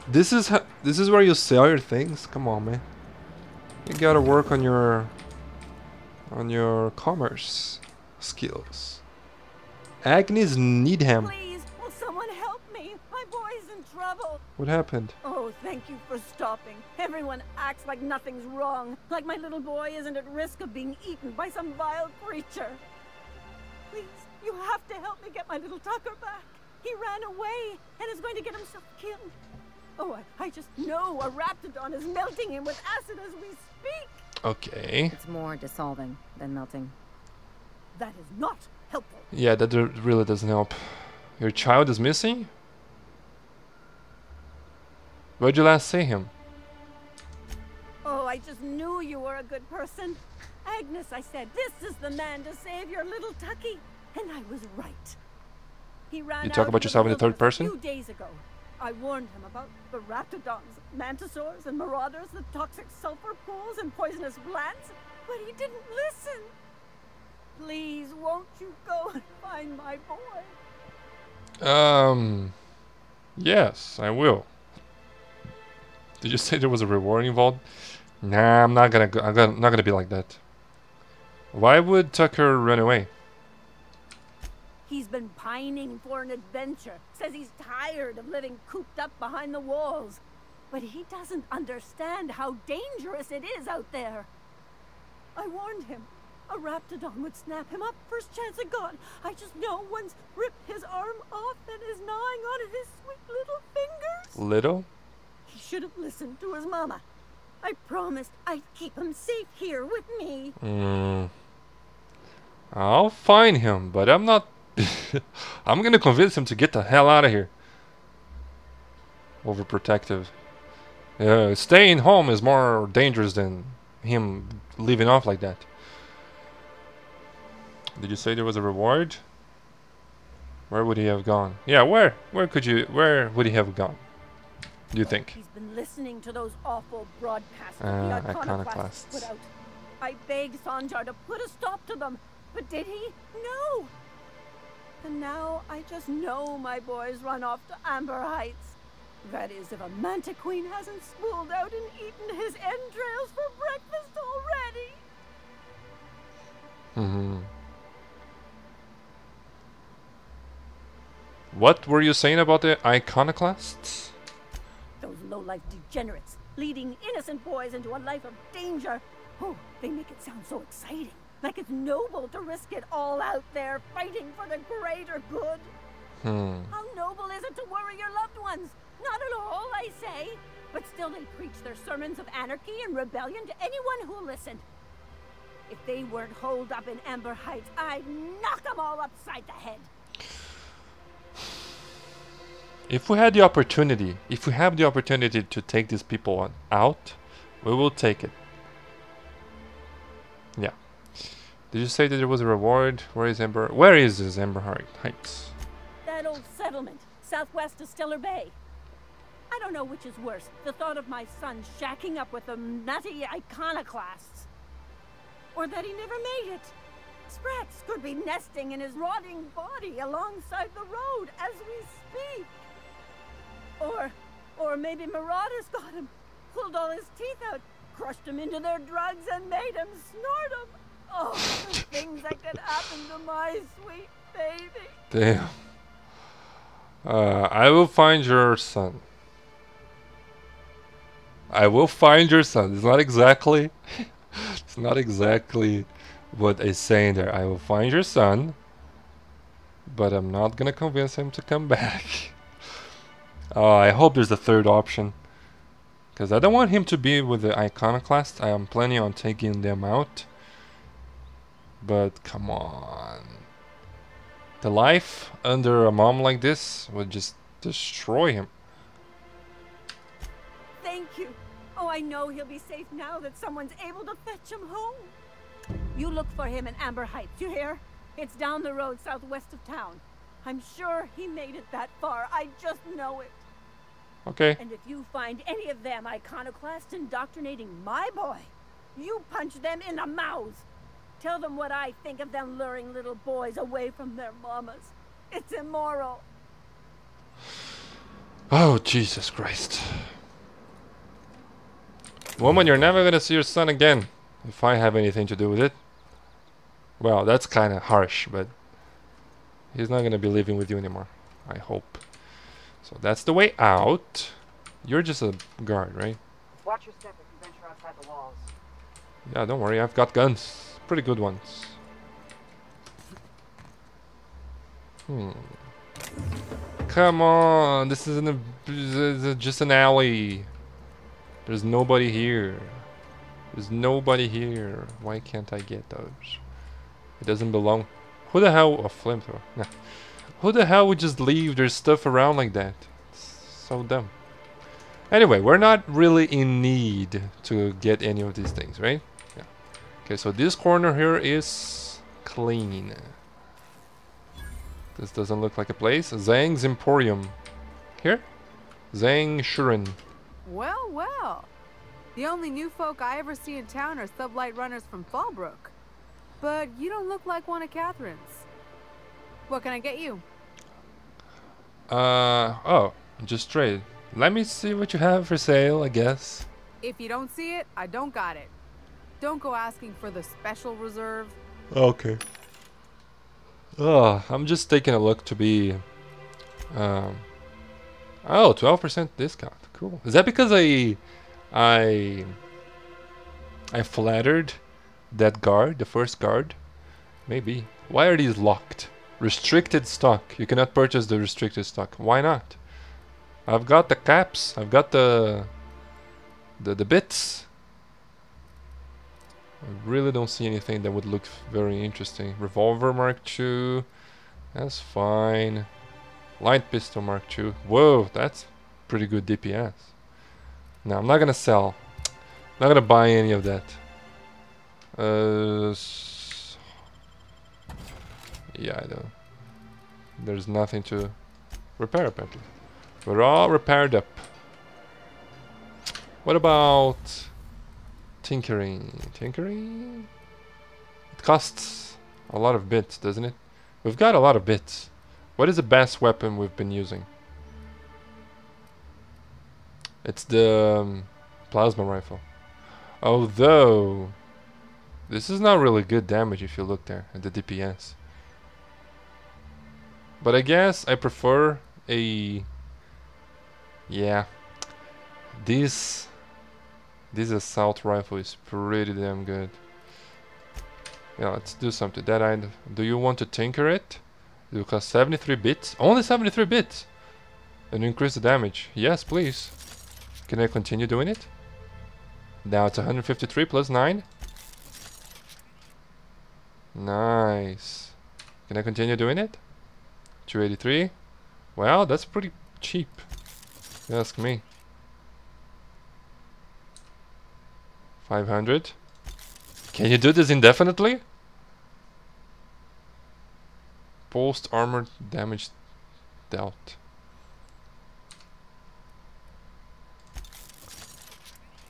S1: This is where you sell your things. Come on, man. You gotta work on your commerce skills. Agnes Needham.
S10: Please, will someone help me? My boy's in trouble.
S1: What happened?
S10: Oh, thank you for stopping. Everyone acts like nothing's wrong. Like my little boy isn't at risk of being eaten by some vile creature. Please, you have to help me get my little Tucker back. He ran away and is going to get himself killed. Oh, I just know a raptidon is melting him with acid as we speak.
S1: Okay.
S6: It's more dissolving than melting.
S10: That is not helpful.
S1: Yeah, that really doesn't help. Your child is missing? Where'd you last see him?
S10: Oh, I just knew you were a good person. Agnes, I said, this is the man to save your little Tucky. And I was right. He ran
S1: You talk
S10: out
S1: about
S10: of
S1: yourself in the third
S10: wilderness
S1: person?
S10: A few days ago. I warned him about the raptidons, mantisaurs, and marauders, the toxic sulfur pools, and poisonous plants, but he didn't listen. Please, won't you go and find my boy?
S1: Yes, I will. Did you say there was a reward involved? Nah, I'm not gonna go. Not gonna be like that. Why would Tucker run away?
S10: He's been pining for an adventure. Says he's tired of living cooped up behind the walls. But he doesn't understand how dangerous it is out there. I warned him. A raptidon would snap him up first chance it got. I just know one's ripped his arm off and is gnawing on his sweet little fingers.
S1: Little?
S10: He should have listened to his mama. I promised I'd keep him safe here with me.
S1: I'll find him, but I'm not... I'm gonna convince him to get the hell out of here. Overprotective. Staying home is more dangerous than him leaving off like that. Did you say there was a reward? Where would he have gone? Yeah, where would he have gone? Do you think?
S10: He's been listening to those awful broadcasts the
S1: iconoclasts
S10: put out. I begged Sanjar to put a stop to them, but did he? No. And now I just know my boy's run off to Amber Heights. That is, if a manta queen hasn't spooled out and eaten his entrails for breakfast already.
S1: What were you saying about the iconoclasts?
S10: Those low-life degenerates, leading innocent boys into a life of danger. Oh, they make it sound so exciting. Like it's noble to risk it all out there, fighting for the greater good. How noble is it to worry your loved ones? Not at all, I say. But still they preach their sermons of anarchy and rebellion to anyone who'll listen. If they weren't holed up in Amber Heights, I'd knock them all upside the head.
S1: If we have the opportunity to take these people out, we will take it. Yeah. Did you say that there was a reward? Where is this Amber Heights?
S10: That old settlement, southwest of Stellar Bay. I don't know which is worse, the thought of my son shacking up with the nutty iconoclasts, or that he never made it. Sprats could be nesting in his rotting body alongside the road as we speak. Or maybe marauders got him, pulled all his teeth out, crushed him into their drugs and made him snort them. Oh, the things that could happen to my sweet baby.
S1: Damn. I will find your son. I will find your son. It's not exactly what it's saying there. I will find your son, but I'm not gonna convince him to come back. I hope there's a third option, because I don't want him to be with the iconoclast. I am planning on taking them out, but come on. The life under a mom like this would just destroy him.
S10: Thank you. Oh, I know he'll be safe now that someone's able to fetch him home. You look for him in Amber Heights, you hear? It's down the road southwest of town. I'm sure he made it that far. I just know it.
S1: Okay.
S10: And if you find any of them iconoclasts indoctrinating my boy, you punch them in the mouths. Tell them what I think of them luring little boys away from their mamas. It's immoral.
S1: Oh, Jesus Christ. Woman, you're never gonna see your son again if I have anything to do with it. Well, that's kind of harsh, but he's not gonna be living with you anymore, I hope. So that's the way out. You're just a guard, right?
S11: Watch your step if you venture outside the walls.
S1: Yeah, don't worry. I've got guns. Pretty good ones. Come on. This isn't just an alley. There's nobody here. There's nobody here. Why can't I get those? It doesn't belong. Who the hell? A flamethrower. Nah. Who the hell would just leave their stuff around like that? It's so dumb. Anyway, we're not really in need to get any of these things, right? Yeah. Okay, so this corner here is clean. This doesn't look like a place. Zhang's Emporium. Here? Zhang Shuren.
S12: Well, well. The only new folk I ever see in town are sublight runners from Fallbrook. But you don't look like one of Catherine's. What can I get you?
S1: Oh, just trade. Let me see what you have for sale, I guess.
S12: If you don't see it, I don't got it. Don't go asking for the special reserve.
S1: Okay. Oh, I'm just taking a look to be... oh, 12% discount. Cool. Is that because I flattered that guard, the first guard? Maybe. Why are these locked? Restricted stock. You cannot purchase the restricted stock. Why not? I've got the caps. I've got the bits. I really don't see anything that would look very interesting. Revolver Mark II. That's fine. Light pistol Mark II. Whoa, that's pretty good DPS. No, I'm not gonna sell. Not gonna buy any of that. Yeah, I don't. There's nothing to repair apparently. We're all repaired up. What about tinkering? Tinkering? It costs a lot of bits, doesn't it? We've got a lot of bits. What is the best weapon we've been using? It's the plasma rifle. Although this is not really good damage if you look there at the DPS. But I guess I prefer a... Yeah. This assault rifle is pretty damn good. Yeah, let's do something. That end. Do you want to tinker it? It will cost 73 bits. Only 73 bits! And increase the damage. Yes, please. Can I continue doing it? Now it's 153 plus 9. Nice. Can I continue doing it? 283. Well, that's pretty cheap. If you ask me. 500. Can you do this indefinitely? Post armor damage dealt.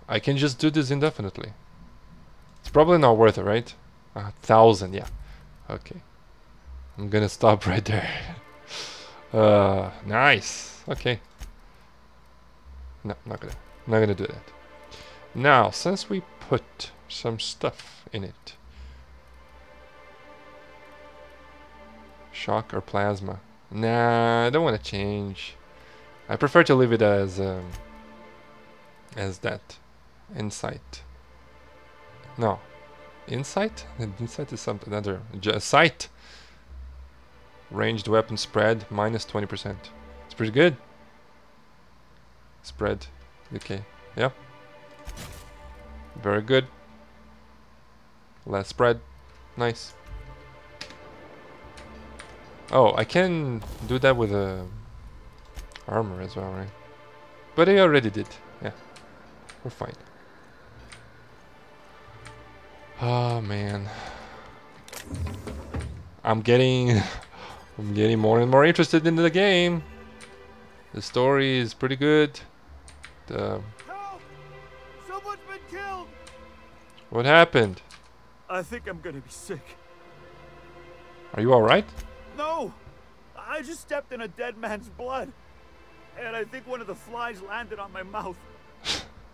S1: I can just do this indefinitely. It's probably not worth it, right? 1,000, yeah. Okay. I'm gonna stop right there. Nice. Okay. No, not gonna do that. Now, since we put some stuff in it. Shock or plasma? Nah, I don't want to change. I prefer to leave it as that. Insight. No. Insight? Insight is something other. Sight. Ranged weapon spread minus 20%. It's pretty good. Spread. Okay. Yeah. Very good. Less spread. Nice. Oh, I can do that with armor as well, right? But I already did. Yeah. We're fine. Oh man. I'm getting more and more interested in the game. The story is pretty good.
S13: Help! Someone's been killed!
S1: What happened?
S13: I think I'm gonna be sick.
S1: Are you alright?
S13: No! I just stepped in a dead man's blood. And I think one of the flies landed on my mouth.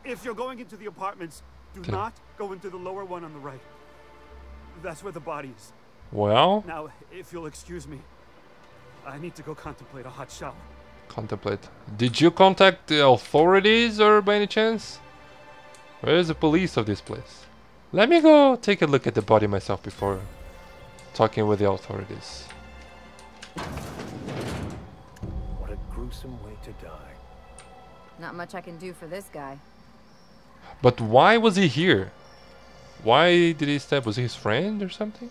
S13: If you're going into the apartments, do not go into the lower one on the right. That's where the body is.
S1: Well?
S13: Now, if you'll excuse me, I need to go contemplate a hot shower.
S1: Contemplate. Did you contact the authorities or by any chance? Where is the police of this place? Let me go take a look at the body myself before talking with the authorities.
S7: What a gruesome way to die.
S6: Not much I can do for this guy.
S1: But why was he here? Why did he stab? Was he his friend or something?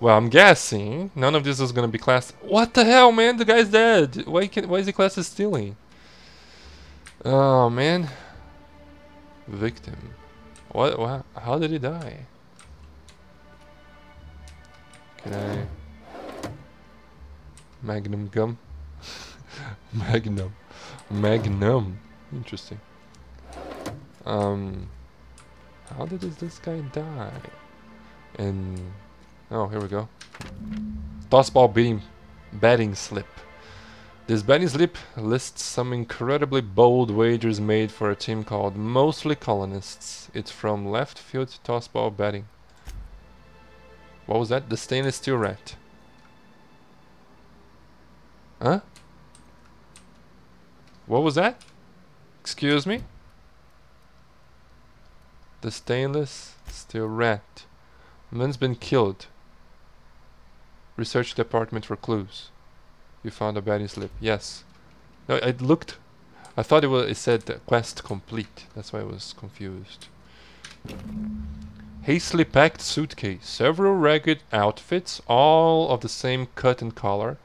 S1: Well, I'm guessing none of this is gonna be classed. What the hell, man? The guy's dead. Why is he classed as stealing? Oh man. Victim. What? How did he die? Can I? Magnum gum. Magnum. Interesting. How did this guy die? And oh, here we go. Tossball betting slip. This betting slip lists some incredibly bold wagers made for a team called Mostly Colonists. It's from left field tossball betting. What was that? The stainless steel rat. Huh? What was that? Excuse me? The stainless steel rat. Man's been killed. Research department for clues. You found a betting slip. Yes. No, I looked. I thought it said quest complete. That's why I was confused. Hastily packed suitcase. Several ragged outfits, all of the same cut and color,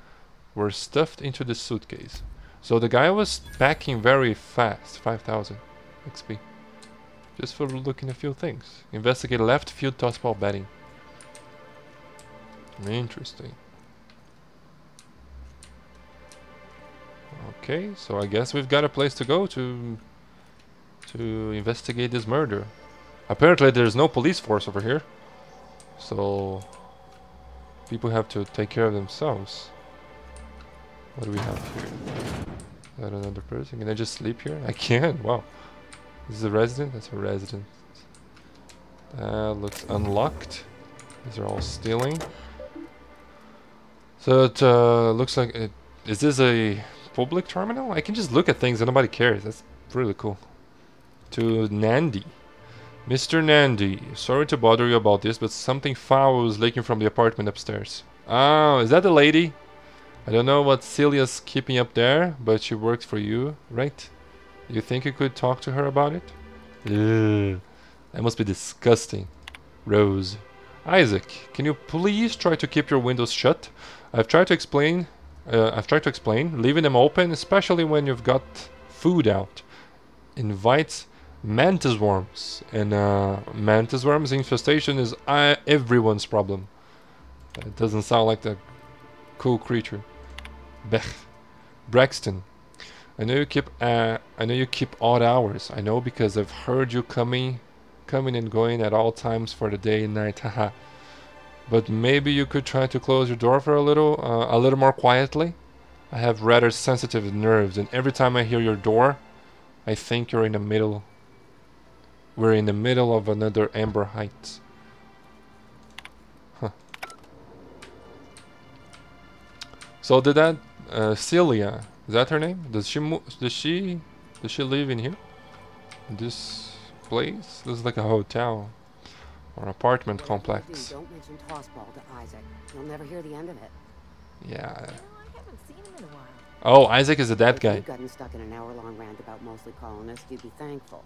S1: were stuffed into the suitcase. So the guy was packing very fast. 5,000 XP. Just for looking a few things. Investigate left field tossball betting. Interesting. Okay, so I guess we've got a place to go to investigate this murder. Apparently there's no police force over here. So people have to take care of themselves. What do we have here? Is that another person? Can I just sleep here? I can. Wow. This is a resident? That's a resident. Looks unlocked. These are all stealing. So it looks like it. Is this a public terminal? I can just look at things and nobody cares. That's really cool. To Nandi. Mr. Nandi, sorry to bother you about this, but something foul is leaking from the apartment upstairs. Oh, is that the lady? I don't know what Celia's keeping up there, but she works for you, right? You think you could talk to her about it? Ugh, that must be disgusting. Rose. Isaac, can you please try to keep your windows shut? I've tried to explain, leaving them open, especially when you've got food out, invites mantis worms, and mantis worms infestation is everyone's problem. It doesn't sound like the cool creature. Braxton, I know you keep odd hours. I know because I've heard you coming and going at all times for the day and night. Haha. But maybe you could try to close your door for a little more quietly. I have rather sensitive nerves, and every time I hear your door, I think you're in the middle. We're in the middle of another Amber Heights. Huh. So did that Celia? Is that her name? Does she live in here? In this place? This is like a hotel or an apartment complex.
S14: Don't mention tossball to Isaac. You'll never hear the end of it.
S1: Yeah.
S6: I haven't seen him in a while.
S1: Oh, Isaac is a dead guy.
S14: If you'd gotten stuck in an hour-long rant about mostly colonists, you'd be thankful.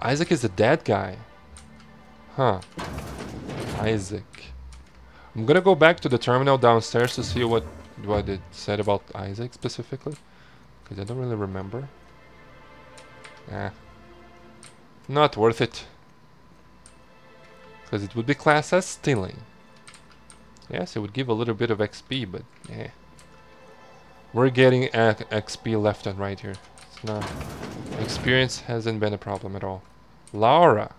S1: Isaac is a dead guy. Huh. Isaac. I'm gonna go back to the terminal downstairs to see what it said about Isaac specifically, because I don't really remember. Not worth it, because it would be classed as stealing. Yes, it would give a little bit of XP, but yeah, we're getting XP left and right here. It's not, experience hasn't been a problem at all. Laura,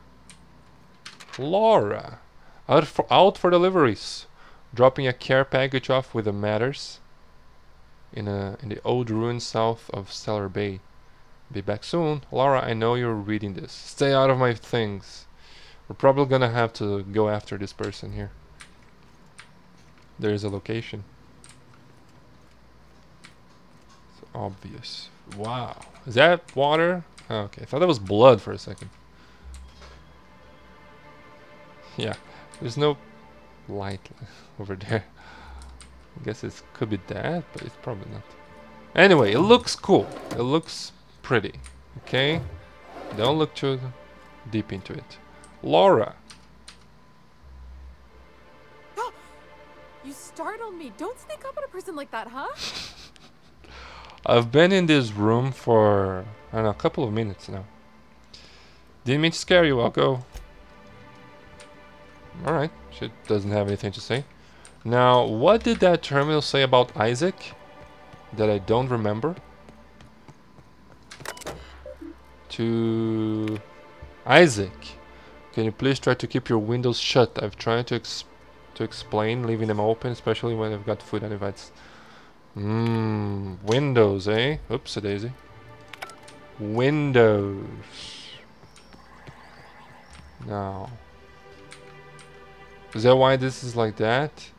S1: out for deliveries. Dropping a care package off with the Matters in the old ruins south of Stellar Bay. Be back soon. Laura, I know you're reading this. Stay out of my things. We're probably gonna have to go after this person here. There is a location. obvious. Wow. Is that water? Oh, okay, I thought that was blood for a second. Yeah, there's no light over there. I guess it could be that, but it's probably not. Anyway, it looks cool. It looks pretty. Okay? Don't look too deep into it. Laura.
S4: You startled me. Don't sneak up on a person like that, huh?
S1: I've been in this room for, I don't know, a couple of minutes now. Didn't mean to scare you, I'll go. Alright, she doesn't have anything to say. Now, what did that terminal say about Isaac that I don't remember? To Isaac, can you please try to keep your windows shut? I've tried to explain, leaving them open, especially when I've got food and invites. Windows, eh? Oopsie daisy. Windows. Now, is that why this is like that?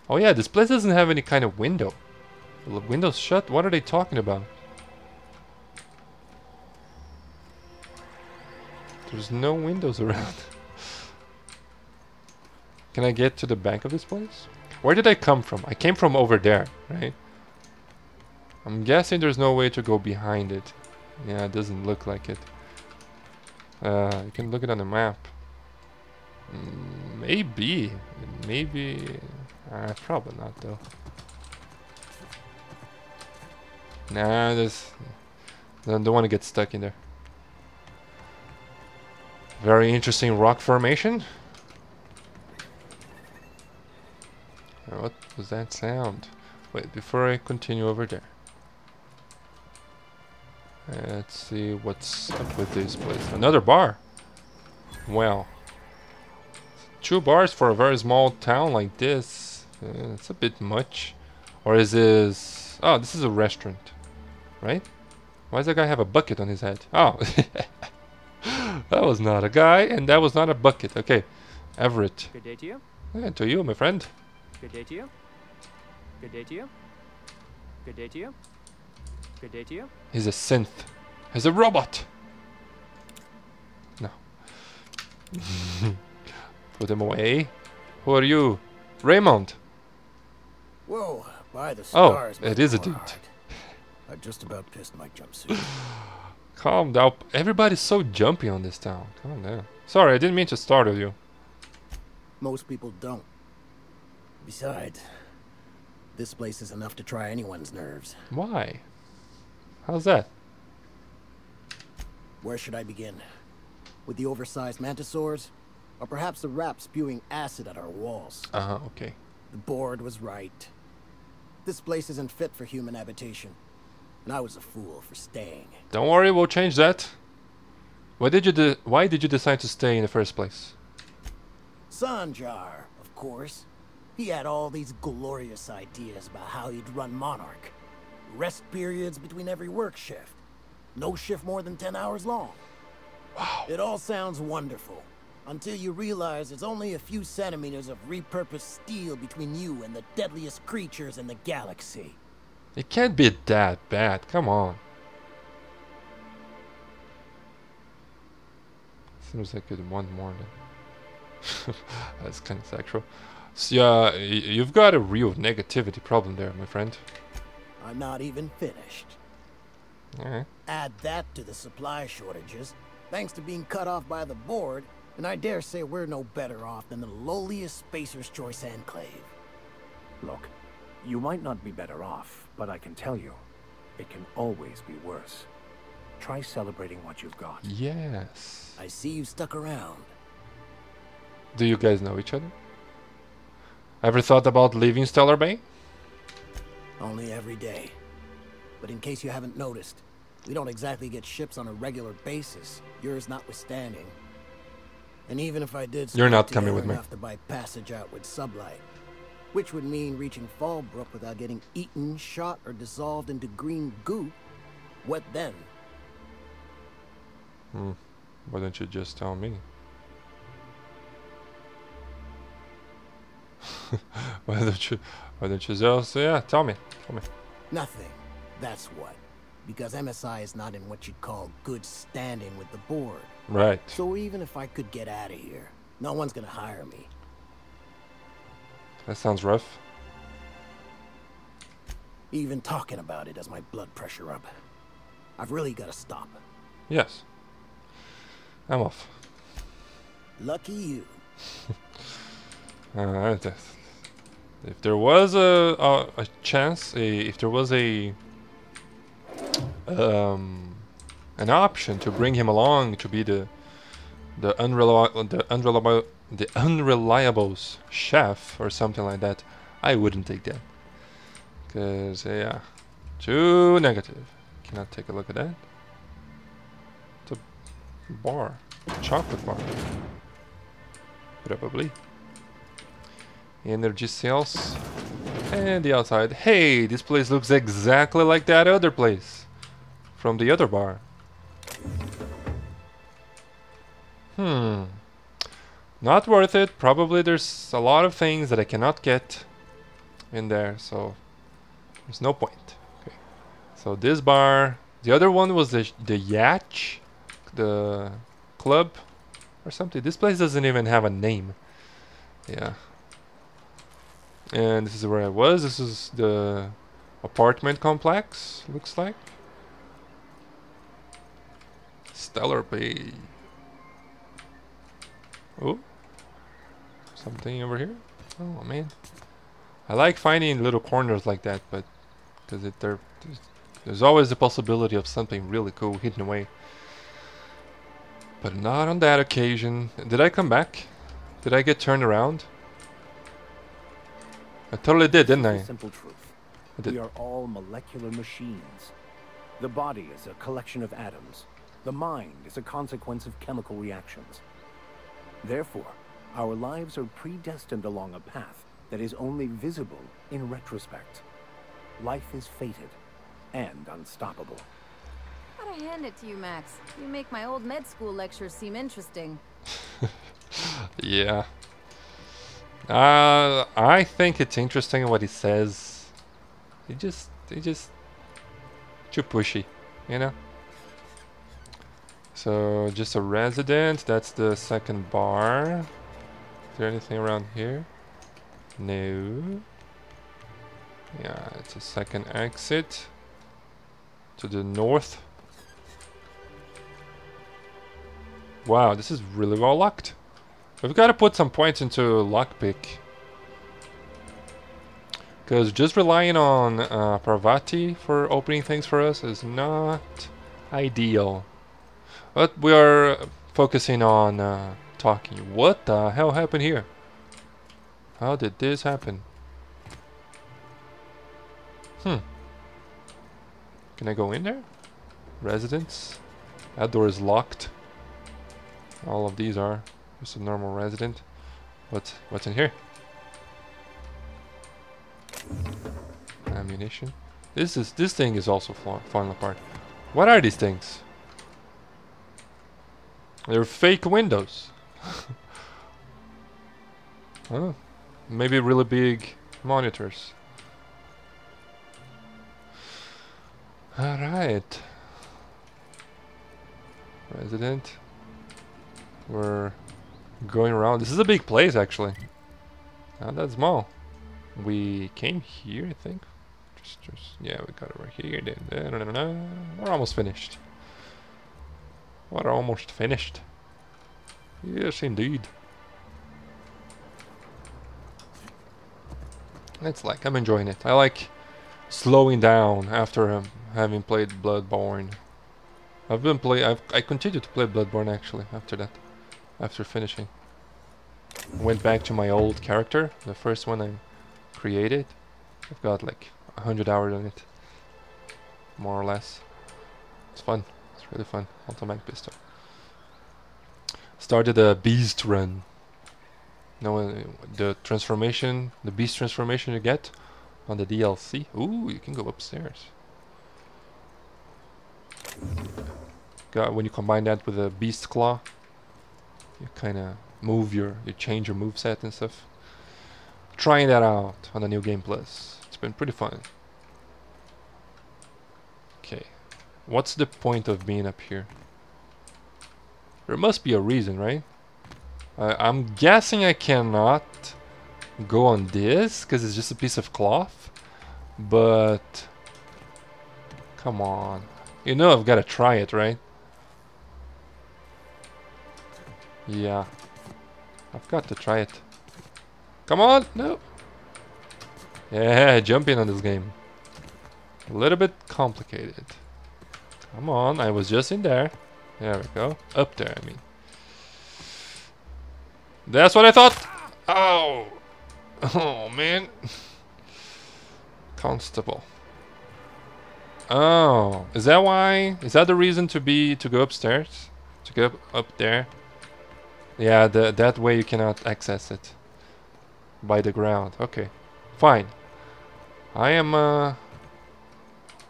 S1: Oh yeah, this place doesn't have any kind of window. The windows shut? What are they talking about? There's no windows around. Can I get to the back of this place? Where did I come from? I came from over there, right? I'm guessing there's no way to go behind it. Yeah, it doesn't look like it. You can look it on the map. Maybe. Maybe. Probably not, though. Nah, there's... Don't want to get stuck in there. Very interesting rock formation. What was that sound? Wait, before I continue over there. Let's see what's up with this place. Another bar. Well, 2 bars for a very small town like this. It's a bit much. Or is this... Oh, this is a restaurant. Right? Why does that guy have a bucket on his head? Oh. That was not a guy, and that was not a bucket. Okay. Everett.
S15: Good day to you.
S1: Yeah, to you, my friend.
S15: Good day to you. Good day to you. Good day to you. Good day to you.
S1: He's a synth. He's a robot. No. Put him away. Who are you? Raymond.
S3: Whoa, by the stars.
S1: Oh, it is a dude.
S3: I just about pissed my jumpsuit.
S1: Calm down. Everybody's so jumpy on this town. Calm down. Sorry, I didn't mean to startle you.
S3: Most people don't. Besides, this place is enough to try anyone's nerves.
S1: Why? How's that?
S3: Where should I begin? With the oversized mantisaurs? Or perhaps the rap spewing acid at our walls?
S1: Okay.
S3: The board was right. This place isn't fit for human habitation. And I was a fool for staying.
S1: Don't worry, we'll change that. Why did you decide to stay in the first place?
S3: Sanjar, of course. He had all these glorious ideas about how he'd run Monarch. Rest periods between every work shift. No shift more than 10 hours long.
S1: Wow.
S3: It all sounds wonderful. Until you realize it's only a few centimeters of repurposed steel between you and the deadliest creatures in the galaxy.
S1: It can't be that bad. Come on. Seems like you'd want more than... That's kind of sexual. So, yeah, you've got a real negativity problem there, my friend.
S3: I'm not even finished.
S1: Alright.
S3: Add that to the supply shortages, thanks to being cut off by the board, and I dare say we're no better off than the lowliest Spacer's Choice enclave.
S7: Look, you might not be better off, but I can tell you, it can always be worse. Try celebrating what you've got.
S1: Yes.
S3: I see you stuck around.
S1: Do you guys know each other? Ever thought about leaving Stellar Bay?
S3: Only every day. But in case you haven't noticed, we don't exactly get ships on a regular basis, yours notwithstanding. And even if I did,
S1: you're not coming with me.
S3: Enough to buy passage out with sublight, which would mean reaching Fallbrook without getting eaten, shot, or dissolved into green goo. What then?
S1: Why don't you just tell me? Why don't you just, yeah, tell me.
S3: Nothing. That's what. Because MSI is not in what you'd call good standing with the board.
S1: Right.
S3: So even if I could get out of here, no one's gonna hire me.
S1: That sounds rough.
S3: Even talking about it has my blood pressure up. I've really gotta stop.
S1: Yes. I'm off.
S3: Lucky you.
S1: If there was a chance, if there was an option to bring him along to be the unreliable chef or something like that, I wouldn't take that. Cause yeah, too negative. Cannot take a look at that. It's a bar, chocolate bar, probably. Energy cells. And the outside. Hey, this place looks exactly like that other place from the other bar. Not worth it. Probably there's a lot of things that I cannot get in there, so there's no point. Okay. So this bar, the other one was the Yacht, the club or something. This place doesn't even have a name. Yeah. And this is where I was. This is the apartment complex, looks like. Stellar Bay. Oh, something over here. Oh man, I like finding little corners like that, but because there's always the possibility of something really cool hidden away. But not on that occasion. Did I come back? Did I get turned around? I totally did, didn't I?
S7: Simple truth. We are all molecular machines. The body is a collection of atoms. The mind is a consequence of chemical reactions. Therefore, our lives are predestined along a path that is only visible in retrospect. Life is fated and unstoppable.
S6: Gotta hand it to you, Max. You make my old med school lectures seem interesting.
S1: Yeah. I think it's interesting what he says. He just too pushy, you know? So just a resident, that's the second bar. Is there anything around here? No. Yeah, it's a second exit to the north. Wow, this is really well locked. We've got to put some points into lockpick. Because just relying on Parvati for opening things for us is not ideal. But we are focusing on talking. What the hell happened here? How did this happen? Can I go in there? Residence? That door is locked. All of these are. Just a normal resident. What's in here? Ammunition. This thing is also falling apart. What are these things? They're fake windows. Oh, maybe really big monitors. All right. Resident. We're going around. This is a big place, actually. Not that small. We came here, I think. Yeah, we got over here. We're almost finished. We're almost finished. Yes, indeed. It's like I'm enjoying it. I like slowing down after having played Bloodborne. I continued to play Bloodborne actually after that. After finishing. Went back to my old character, the first one I created. I've got like 100 hours on it. More or less. It's fun. It's really fun. Automatic pistol. Started a beast run. The transformation, the beast transformation you get on the DLC. Ooh, you can go upstairs. When you combine that with a beast claw, you kind of you change your moveset and stuff. Trying that out on the New Game Plus. It's been pretty fun. Okay. What's the point of being up here? There must be a reason, right? I'm guessing I cannot go on this because it's just a piece of cloth. But come on. You know I've got to try it, right? Yeah. I've got to try it. Come on! No! Yeah, jump in on this game. A little bit complicated. Come on, I was just in there. There we go. Up there, I mean. That's what I thought! Oh! Oh, man. Constable. Oh, is that why? Is that the reason to go upstairs? To go up there? Yeah, that way you cannot access it. By the ground. Okay. Fine. I am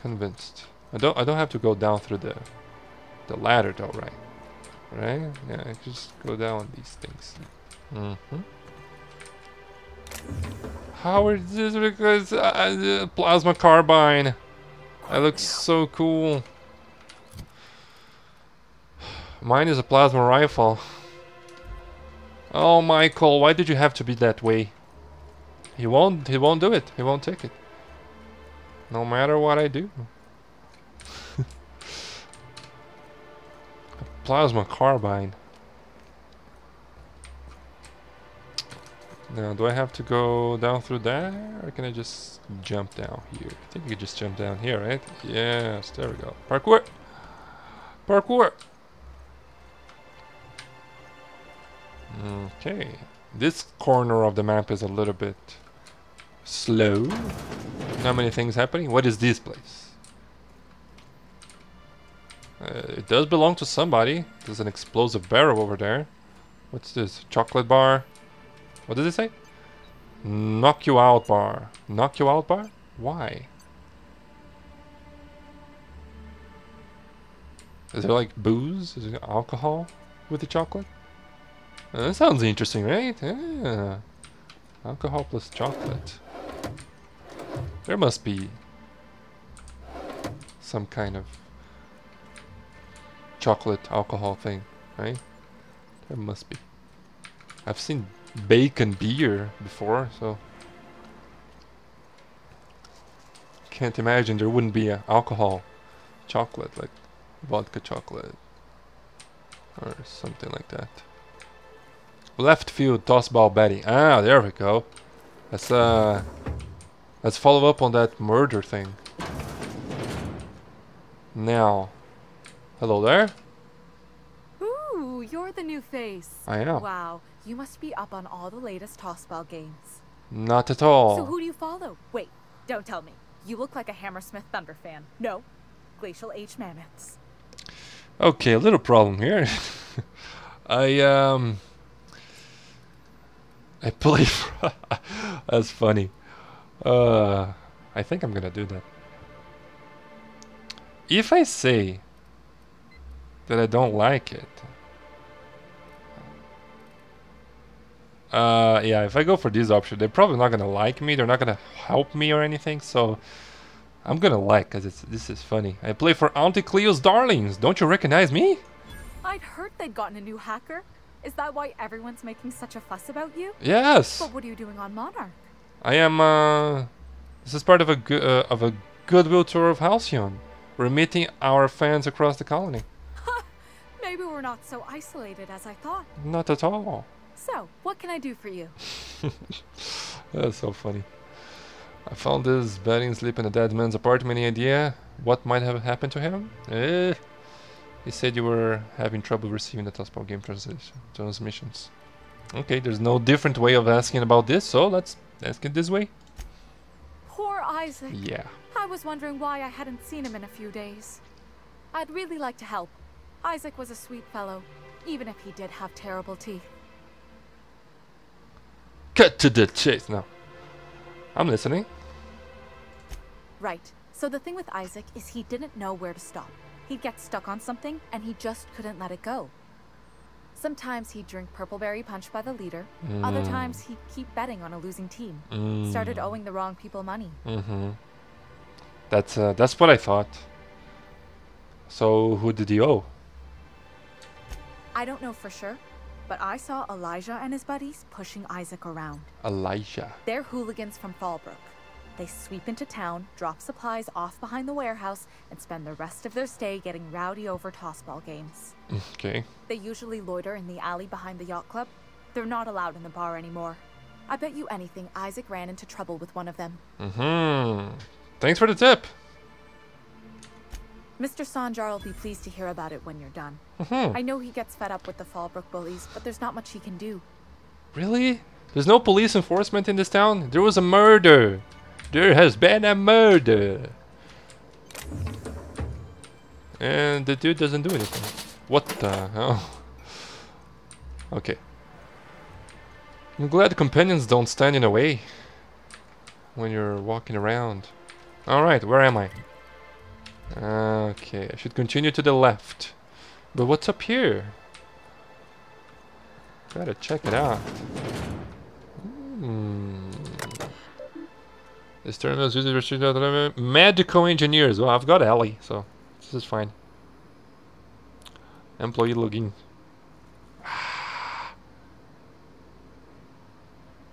S1: convinced. I don't have to go down through the ladder though, right? Right? Yeah, I just go down these things. How is this? Because plasma carbine. That looks so cool. Mine is a plasma rifle. Oh, Michael, why did you have to be that way? He won't do it. He won't take it. No matter what I do. A plasma carbine. Now, do I have to go down through there? Or can I just jump down here? I think you could just jump down here, right? Yes, there we go. Parkour! Parkour! Okay. This corner of the map is a little bit slow. Not many things happening. What is this place? It does belong to somebody. There's an explosive barrel over there. What's this? Chocolate bar? What does it say? Knock you out bar. Knock you out bar? Why? Is there like booze? Is there alcohol with the chocolate? That sounds interesting, right? Yeah. Alcohol plus chocolate. There must be some kind of chocolate alcohol thing, right? There must be. I've seen bacon beer before, so can't imagine there wouldn't be alcohol chocolate, like vodka chocolate or something like that. Left field tossball betting. Ah, there we go. Let's follow up on that murder thing. Now, hello there.
S4: Ooh, you're the new face.
S1: I am.
S4: Wow, you must be up on all the latest tossball games.
S1: Not at all.
S4: So who do you follow? Wait, don't tell me. You look like a Hammersmith Thunder fan. No, Glacial Age Mammoths.
S1: Okay, a little problem here. I play for that's funny. I think I'm gonna do that. If I say that I don't like it, yeah, if I go for this option, they're probably not gonna like me. They're not gonna help me or anything. So I'm gonna like, cause this is funny. I play for Auntie Cleo's Darlings. Don't you recognize me?
S4: I'd heard they'd gotten a new hacker. Is that why everyone's making such a fuss about you?
S1: Yes.
S4: But what are you doing on Monarch?
S1: I am. This is part of a goodwill tour of Halcyon. We're meeting our fans across the colony.
S4: Maybe we're not so isolated as I thought.
S1: Not at all.
S4: So, what can I do for you?
S1: That's so funny. I found this betting slip in a dead man's apartment. Any idea what might have happened to him? He said you were having trouble receiving the tossball game transmissions. Okay, there's no different way of asking about this, so let's ask it this way.
S4: Poor Isaac.
S1: Yeah.
S4: I was wondering why I hadn't seen him in a few days. I'd really like to help. Isaac was a sweet fellow, even if he did have terrible teeth.
S1: Cut to the chase. No. I'm listening.
S4: Right. So the thing with Isaac is he didn't know where to stop. He'd get stuck on something, and he just couldn't let it go. Sometimes he'd drink purpleberry punch by the liter. Other times he'd keep betting on a losing team. Started owing the wrong people money.
S1: That's what I thought. So who did he owe?
S16: I don't know for sure, but I saw Elijah and his buddies pushing Isaac around.
S1: Elijah.
S16: They're hooligans from Fallbrook. They sweep into town, drop supplies off behind the warehouse, and spend the rest of their stay getting rowdy over tossball games.
S1: Okay.
S16: They usually loiter in the alley behind the yacht club. They're not allowed in the bar anymore. I bet you anything Isaac ran into trouble with one of them.
S1: Thanks for the tip.
S16: Mr. Sanjar will be pleased to hear about it when you're done. I know he gets fed up with the Fallbrook bullies, but there's not much he can do.
S1: Really? There's no police enforcement in this town? There was a murder. There has been a murder. And the dude doesn't do anything. What the hell? Okay. I'm glad companions don't stand in the way when you're walking around. Alright, where am I? Okay, I should continue to the left. But what's up here? Gotta check it out. This terminal is usually restricted to medical engineers. Well, I've got Ellie, so this is fine. Employee login.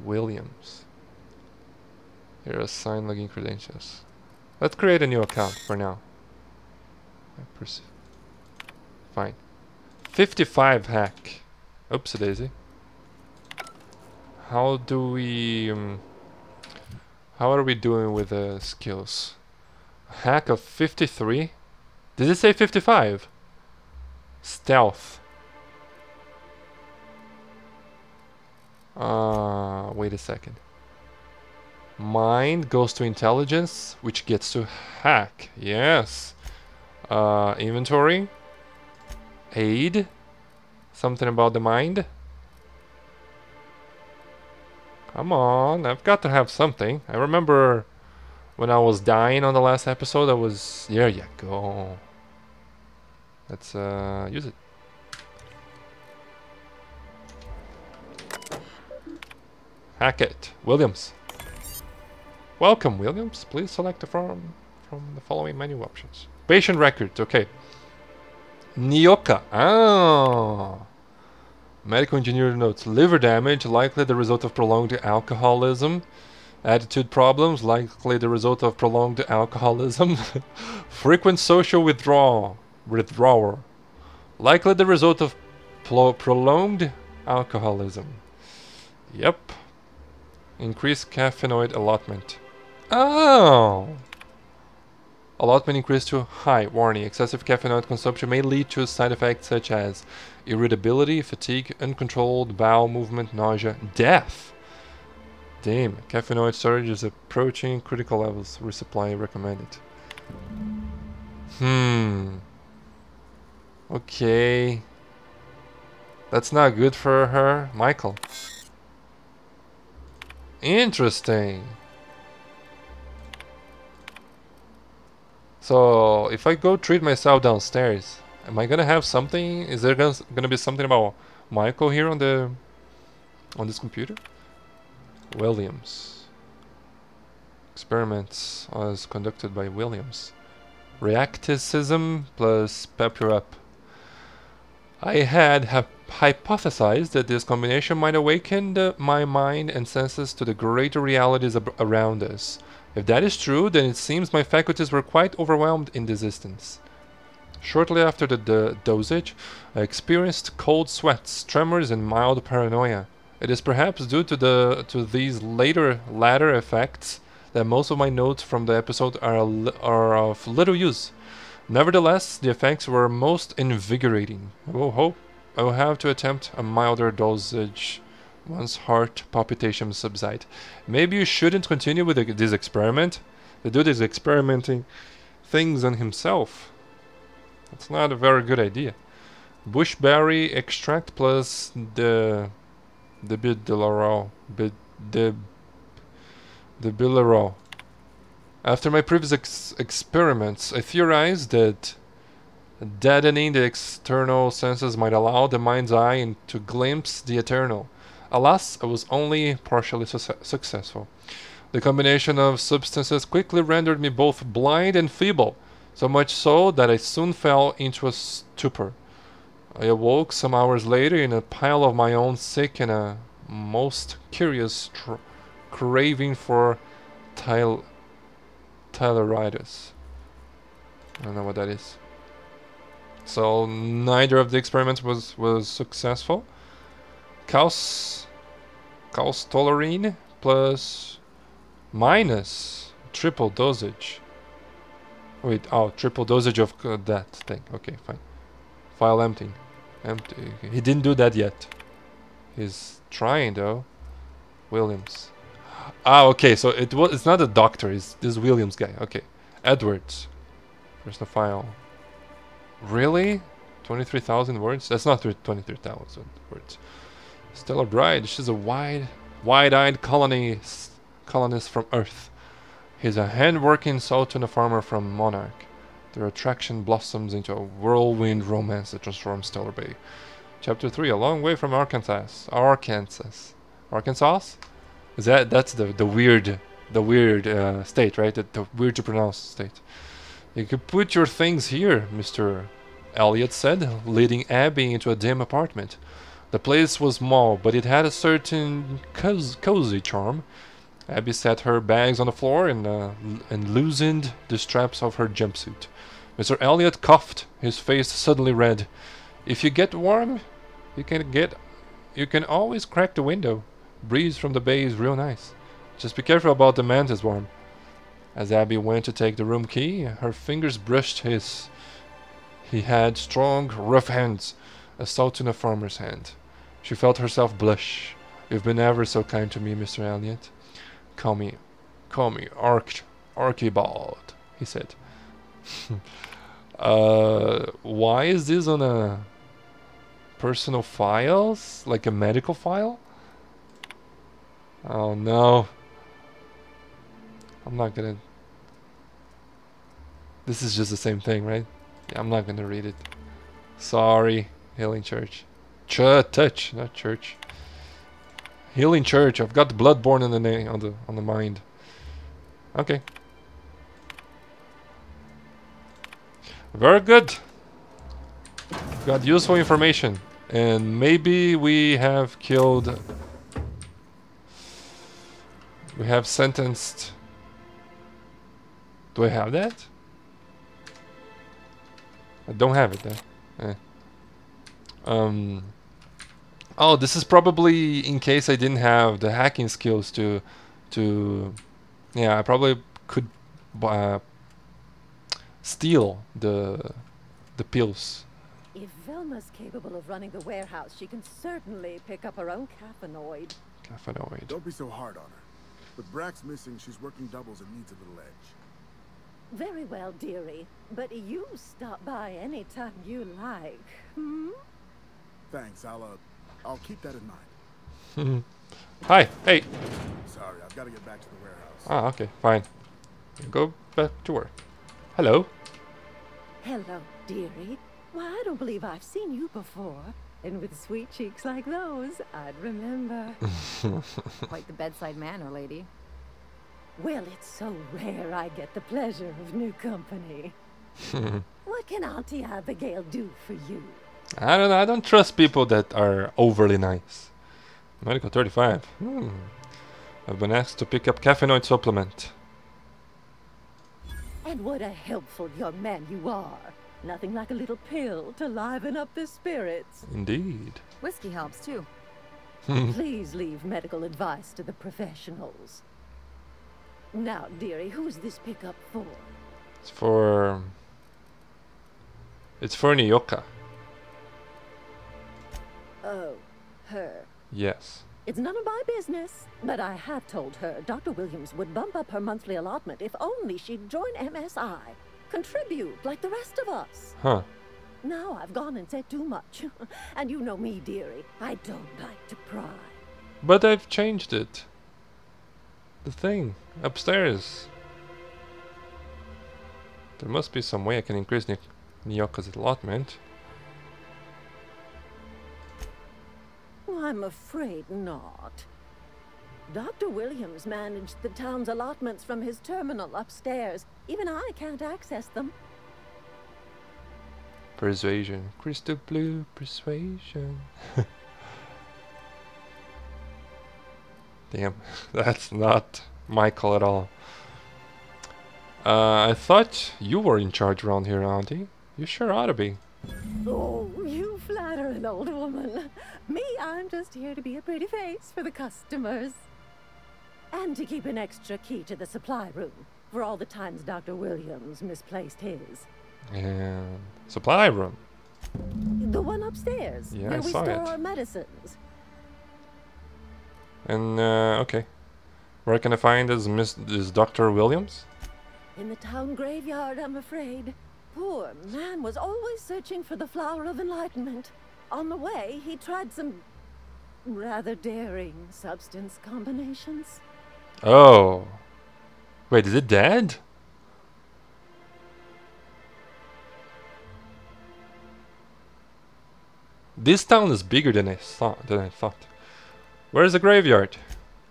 S1: Williams. Here are assigned login credentials. Let's create a new account for now. Fine. 55 hack. Oopsie daisy. How do we... how are we doing with the skills? Hack of 53? Did it say 55? Stealth. Wait a second. Mind goes to intelligence, which gets to hack. Yes. Inventory. Aid. Something about the mind. Come on, I've got to have something. I remember when I was dying on the last episode, I was... There you go. Let's use it. Hack it. Williams. Welcome, Williams. Please select the from the following menu options. Patient record. Okay. Nyoka. Ah. Medical engineer notes. Liver damage, likely the result of prolonged alcoholism. Attitude problems, likely the result of prolonged alcoholism. Frequent social withdrawal, likely the result of prolonged alcoholism. Yep. Increased caffeinoid allotment. Oh! Allotment increased to high. Warning. Excessive caffeinoid consumption may lead to side effects such as irritability, fatigue, uncontrolled bowel movement, nausea, death. Damn. Caffeinoid storage is approaching critical levels. Resupply recommended. Okay. That's not good for her. Michael. Interesting. So, if I go treat myself downstairs, am I gonna have something? Is there gonna be something about Michael here on this computer? Williams. Experiments as conducted by Williams. Reacticism plus pepper up. I had hypothesized that this combination might awaken my mind and senses to the greater realities around us. If that is true, then it seems my faculties were quite overwhelmed in this instance. Shortly after the dosage, I experienced cold sweats, tremors, and mild paranoia. It is perhaps due to these latter effects that most of my notes from the episode are of little use. Nevertheless, the effects were most invigorating. I will have to attempt a milder dosage once heart palpitations subside. Maybe you shouldn't continue with this experiment. The dude is experimenting things on himself. That's not a very good idea. Bushberry extract plus the bilirol. After my previous experiments, I theorized that deadening the external senses might allow the mind's eye to glimpse the eternal. Alas, I was only partially successful. The combination of substances quickly rendered me both blind and feeble. So much so that I soon fell into a stupor. I awoke some hours later in a pile of my own sick and a most curious craving for Tyleritis. I don't know what that is. So neither of the experiments was successful. Calstolerine plus minus triple dosage. Wait, oh, triple dosage of that thing. Okay, fine. File empty. Empty. He didn't do that yet. He's trying though. Williams. Ah, okay. So it's not a doctor. It's this Williams guy. Okay, Edwards. Where's the file? Really? 23,000 words? That's not 23,000 words. Stellar Bride. She's a wide-eyed colonist from Earth. He's a hand-working Sultana farmer from Monarch. Their attraction blossoms into a whirlwind romance that transforms Stellar Bay. Chapter 3, a long way from Arkansas. Arkansas? Is that's the weird state, right? The weird to pronounce state. You could put your things here, Mr. Elliot said, leading Abby into a dim apartment. The place was small, but it had a certain cozy charm. Abby set her bags on the floor and loosened the straps of her jumpsuit. Mr. Elliot coughed, his face suddenly red. If you get warm, you can always crack the window. Breeze from the bay is real nice. Just be careful about the mantis worm. As Abby went to take the room key, her fingers brushed his. He had strong, rough hands, a Sultana farmer's hand. She felt herself blush. You've been ever so kind to me, Mr. Elliot. Call me Archibald, he said. Why is this on a personal files? Like a medical file? Oh no. I'm not gonna... This is just the same thing, right? Yeah, I'm not gonna read it. Sorry, Healing Church. Touch, not church. Healing Church. I've got the Bloodborne in the name on the mind. Okay. Very good. Got useful information, and maybe we have killed. We have sentenced. Do I have that? I don't have it there. Oh, this is probably in case I didn't have the hacking skills to yeah, I probably could steal the pills.
S10: If Velma's capable of running the warehouse, she can certainly pick up her own caffeinoid.
S17: Don't be so hard on her. With Brack's missing, she's working doubles and needs a little edge.
S10: Very well, dearie. But you stop by anytime you like. Hmm?
S17: Thanks. I'll keep that in mind.
S1: Hi. Hey.
S17: Sorry, I've got to get back to the warehouse.
S1: Ah, okay, fine. Go back to work. Hello.
S10: Hello, dearie. Why, I don't believe I've seen you before. And with sweet cheeks like those, I'd remember.
S6: Quite the bedside manner, lady.
S10: Well, it's so rare I get the pleasure of new company. What can Auntie Abigail do for you?
S1: I don't know. I don't trust people that are overly nice. Medical 35. I've been asked to pick up caffeinoid supplement.
S10: And what a helpful young man you are. Nothing like a little pill to liven up the spirits.
S1: Indeed.
S6: Whiskey helps too.
S10: Please leave medical advice to the professionals. Now, dearie, who's this pickup for?
S1: It's for Nyoka.
S10: Oh, her.
S1: Yes.
S10: It's none of my business, but I have told her Dr. Williams would bump up her monthly allotment if only she'd join MSI. Contribute like the rest of us.
S1: Huh.
S10: Now I've gone and said too much. And you know me, dearie. I don't like to pry.
S1: But I've changed it. The thing upstairs. There must be some way I can increase Nyoka's allotment.
S10: I'm afraid not. Dr. Williams managed the town's allotments from his terminal upstairs. Even I can't access them.
S1: Persuasion. Crystal blue persuasion. Damn, that's not Michael at all. I thought you were in charge around here, Auntie. You sure ought to be.
S10: Oh, you flatter an old woman. Me, I'm just here to be a pretty face for the customers. And to keep an extra key to the supply room for all the times Dr. Williams misplaced his.
S1: And supply room.
S10: The one upstairs,
S1: Yeah,
S10: where
S1: I
S10: we
S1: saw
S10: store
S1: it.
S10: our medicines.
S1: And okay, where can I find this Dr. Williams?
S10: In the town graveyard, I'm afraid. Poor man was always searching for the flower of enlightenment. On the way, he tried some rather daring substance combinations.
S1: Oh, wait, is it dead? This town is bigger than I thought. Where's the graveyard?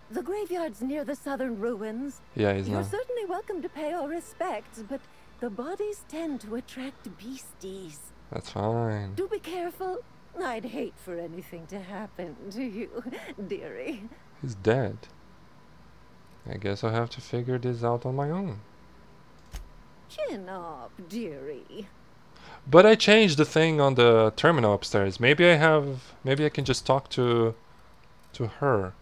S10: The graveyard's near the southern ruins.
S1: Yeah, it's
S10: You're
S1: not.
S10: certainly welcome to pay our respects, but the bodies tend to attract beasties.
S1: That's fine.
S10: Do be careful. I'd hate for anything to happen to you, dearie.
S1: He's dead. I guess I'll have to figure this out on my own.
S10: Chin up, dearie.
S1: But I changed the thing on the terminal upstairs. Maybe I can just talk to her.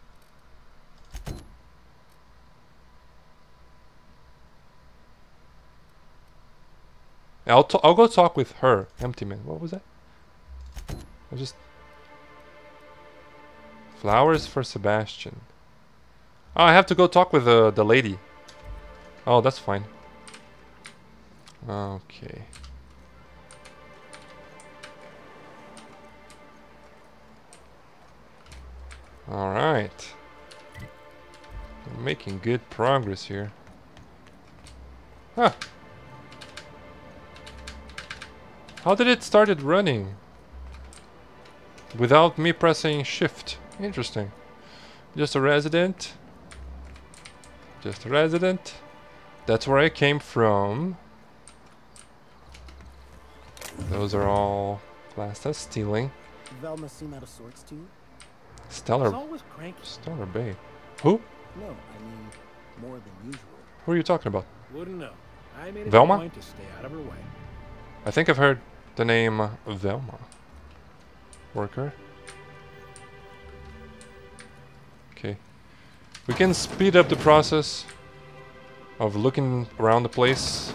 S1: I'll go talk with her. Empty man. What was that? I just flowers for Sebastian. Oh, I have to go talk with the lady. Oh, that's fine. Okay. All right. We're making good progress here. Huh. How did it started running? Without me pressing shift. Interesting. Just a resident. Just a resident. That's where I came from. Those are all classed as stealing.
S3: Velma seem out of sorts to you?
S1: Stellar.
S3: She's always cranky.
S1: Stellar Bay. Who?
S3: No, I mean more than usual.
S1: Who are you talking about?
S7: Wouldn't know. I made it
S1: Velma?
S7: a point to stay out of her way.
S1: I think I've heard the name Velma. Worker. Okay. We can speed up the process of looking around the place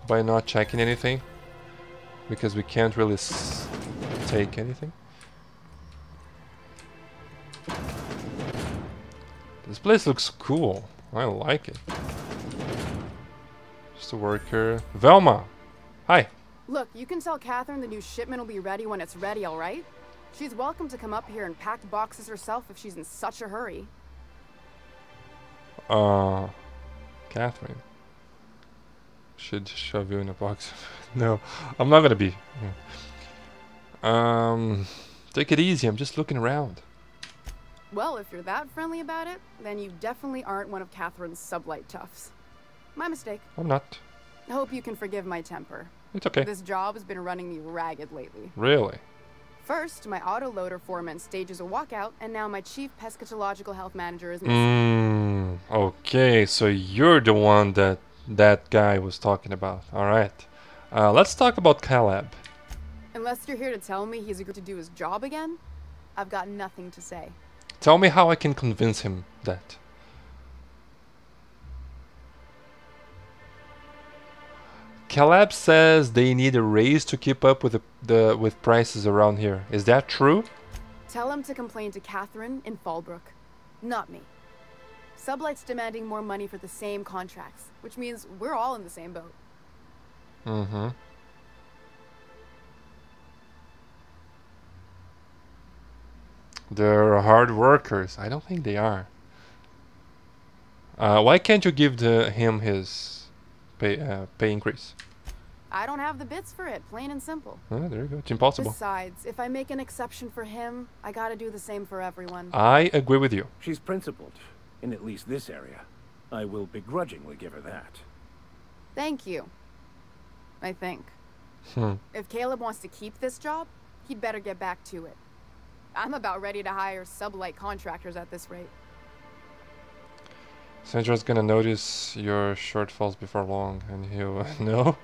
S1: by not checking anything, because we can't really take anything. This place looks cool. I like it. Just a worker. Velma! Hi!
S18: Look, you can tell Catherine the new shipment will be ready when it's ready, alright? She's welcome to come up here and pack boxes herself if she's in such a hurry.
S1: Catherine. Should shove you in a box. No, I'm not gonna be. Take it easy, I'm just looking around.
S18: Well, if you're that friendly about it, then you definitely aren't one of Catherine's sublight toughs. My mistake.
S1: I'm not.
S18: I hope you can forgive my temper.
S1: It's okay.
S18: This job has been running me ragged lately.
S1: Really?
S18: First, my autoloader foreman stages a walkout, and now my chief pescatological health manager is missing.
S1: Okay, so you're the one that guy was talking about. Alright. Let's talk about Caleb.
S18: Unless you're here to tell me he's agreed to do his job again, I've got nothing to say.
S1: Tell me how I can convince him that. Caleb says they need a raise to keep up with with prices around here. Is that true?
S18: Tell him to complain to Catherine in Fallbrook, not me. Sublight's demanding more money for the same contracts, which means we're all in the same boat.
S1: Mm-hmm. They're hard workers. I don't think they are. Why can't you give him his pay increase?
S18: I don't have the bits for it, plain and simple.
S1: There you go. It's impossible.
S18: Besides, if I make an exception for him, I gotta do the same for everyone.
S1: I agree with you.
S7: She's principled, in at least this area. I will begrudgingly give her that.
S18: Thank you. I think. If Caleb wants to keep this job, he'd better get back to it. I'm about ready to hire sublight contractors at this rate.
S1: Sandra's gonna notice your shortfalls before long, and he'll know.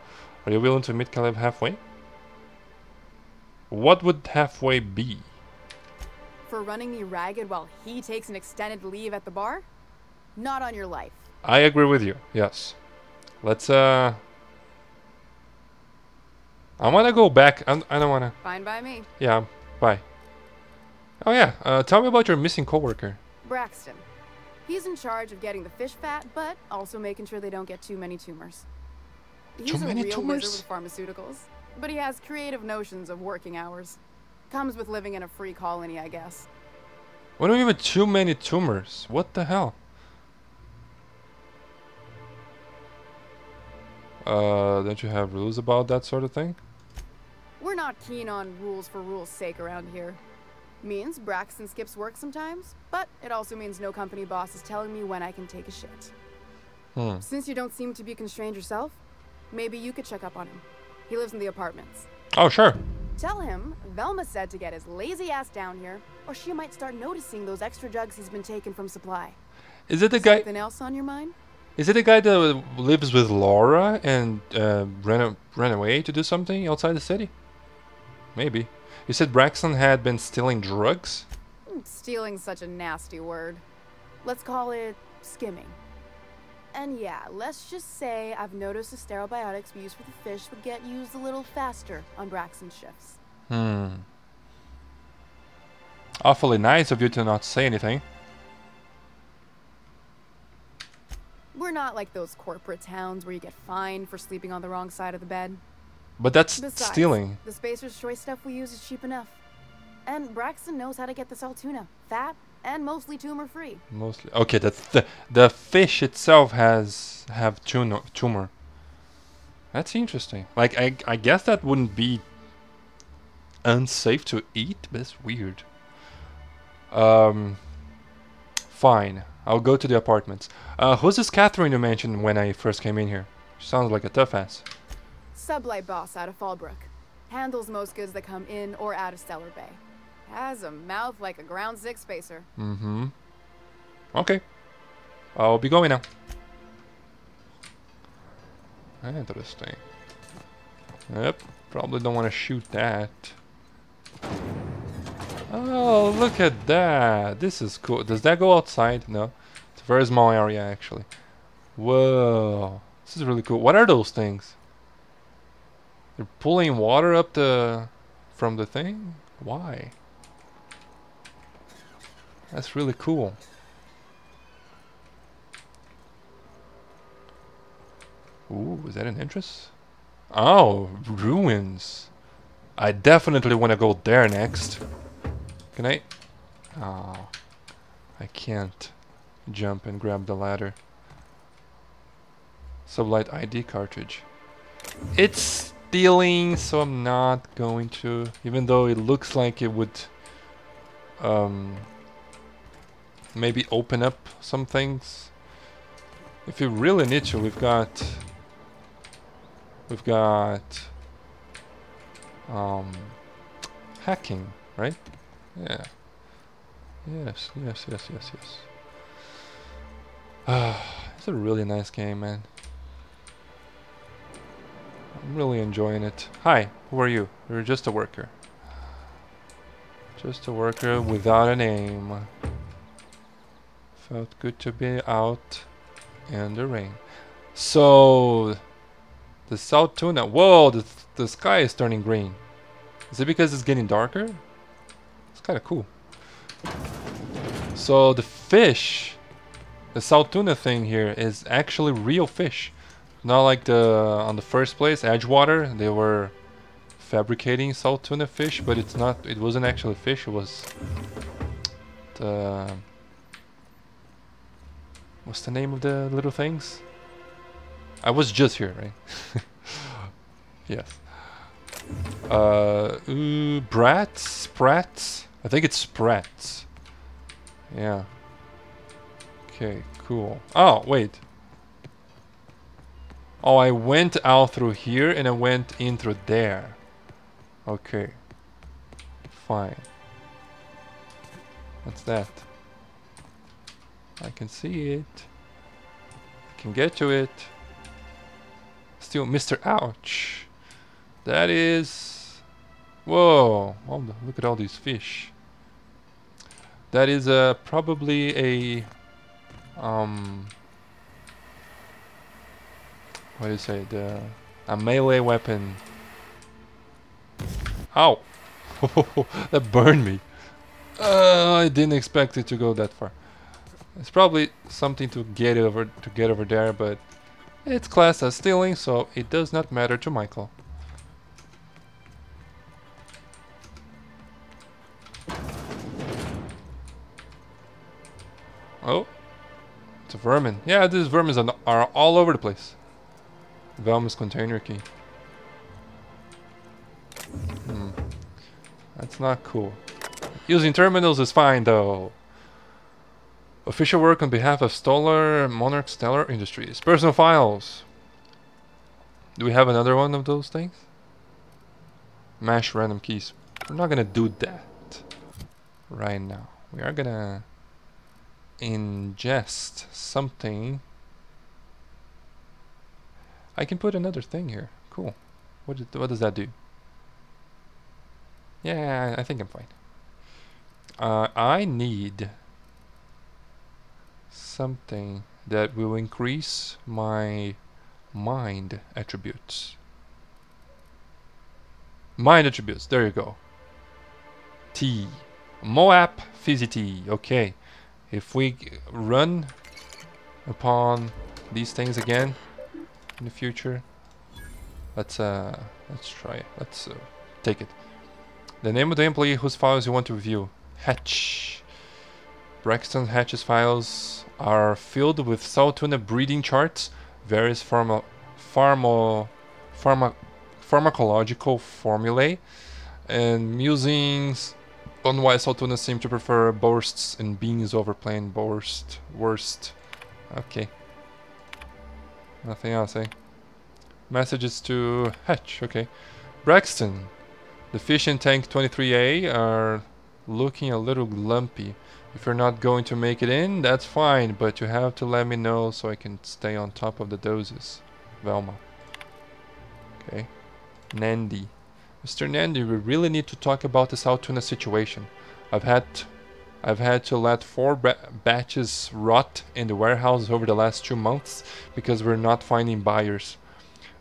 S1: Are you willing to meet Caleb halfway? What would halfway be?
S18: For running me ragged while he takes an extended leave at the bar? Not on your life.
S1: I agree with you. Yes. Let's I wanna go back. I don't wanna.
S18: Fine by me.
S1: Yeah. Bye. Oh yeah. Tell me about your missing coworker.
S18: Braxton. He's in charge of getting the fish fat, but also making sure they don't get too many tumors. He's a real wizard with pharmaceuticals, but he has creative notions of working hours. Comes with living in a free colony, I guess.
S1: What do you mean with too many tumors? What the hell? Don't you have rules about that sort of thing?
S18: We're not keen on rules for rules' sake around here. Means Braxton skips work sometimes, but it also means no company boss is telling me when I can take a shit. Since you don't seem to be constrained yourself, maybe you could check up on him. He lives in the apartments.
S1: Oh, sure.
S18: Tell him Velma said to get his lazy ass down here, or she might start noticing those extra drugs he's been taking from supply.
S1: Is it the guy?
S18: Something else on your mind?
S1: Is it the guy that lives with Laura and ran away to do something outside the city? Maybe. You said Braxton had been stealing drugs?
S18: Stealing's such a nasty word. Let's call it skimming. And yeah, let's just say I've noticed the sterile biotics we use for the fish would get used a little faster on Braxton's shifts.
S1: Awfully nice of you to not say anything.
S18: We're not like those corporate towns where you get fined for sleeping on the wrong side of the bed.
S1: But that's
S18: Besides,
S1: stealing.
S18: The Spacer's Choice stuff we use is cheap enough. And Braxton knows how to get the salt tuna. Fat and mostly tumor-free.
S1: Mostly. Okay, the fish itself have tumor. That's interesting. Like, I guess that wouldn't be unsafe to eat, but it's weird. Fine. I'll go to the apartments. Who's this Catherine you mentioned when I first came in here? She sounds like a tough ass.
S18: Sublight boss out of Fallbrook. Handles most goods that come in or out of Stellar Bay. Has a mouth like a ground six spacer.
S1: Okay. I'll be going now. Interesting. Yep. Probably don't want to shoot that. Oh, look at that. This is cool. Does that go outside? No. It's a very small area, actually. Whoa. This is really cool. What are those things? They're pulling water up from the thing? Why? That's really cool. Ooh, is that an entrance? Oh, ruins. I definitely want to go there next. Can I? Oh, I can't jump and grab the ladder. Sublight ID cartridge. It's stealing, so I'm not going to. Even though it looks like it would maybe open up some things. If you really need to, we've got hacking, right? Yeah. Yes. It's a really nice game, man. I'm really enjoying it. Hi, who are you? You're just a worker. Just a worker without a name. Felt good to be out in the rain. So, the South Tuna. Whoa, the sky is turning green. Is it because it's getting darker? It's kind of cool. So the fish, the South Tuna thing here is actually real fish. Not like on the first place, Edgewater, they were fabricating South Tuna fish, but it's not. It wasn't actually fish. It was the what's the name of the little things? I was just here, right? Yes. Sprats? I think it's sprats. Yeah. Okay, cool. Oh, wait. Oh, I went out through here and I went in through there. Okay. Fine. What's that? I can see it. I can get to it. Still Mr. Ouch. That is... Whoa. Oh, look at all these fish. That is probably a... what do you say? A melee weapon. Ow! That burned me. I didn't expect it to go that far. It's probably something to get over there, but it's classed as stealing, so it does not matter to Michael. Oh, it's a vermin. Yeah, these vermin are all over the place. Velma's container key. That's not cool. Using terminals is fine though. Official work on behalf of Stoller Monarch Stellar Industries. Personal files. Do we have another one of those things? Mash random keys. We're not gonna do that right now. We are gonna ingest something. I can put another thing here. Cool. What does that do? Yeah, I think I'm fine. I need something that will increase my mind attributes. Mind attributes, there you go. T. Moap Fizzy Tea. Okay. If we run upon these things again in the future, let's try it. Let's take it. The name of the employee whose files you want to review. Hatch. Braxton Hatch's files are filled with salt-tuna breeding charts, various pharmacological formulae, and musings on why salt-tuna seem to prefer bursts and beans over plain worst. Okay. Nothing else, eh? Messages to Hatch, okay. Braxton. The fish in tank 23A are looking a little lumpy. If you're not going to make it in, that's fine, but you have to let me know so I can stay on top of the doses. Velma. Okay. Nandy. Mr. Nandy, we really need to talk about the South Tuna situation. I've had to let 4 batches rot in the warehouse over the last 2 months because we're not finding buyers.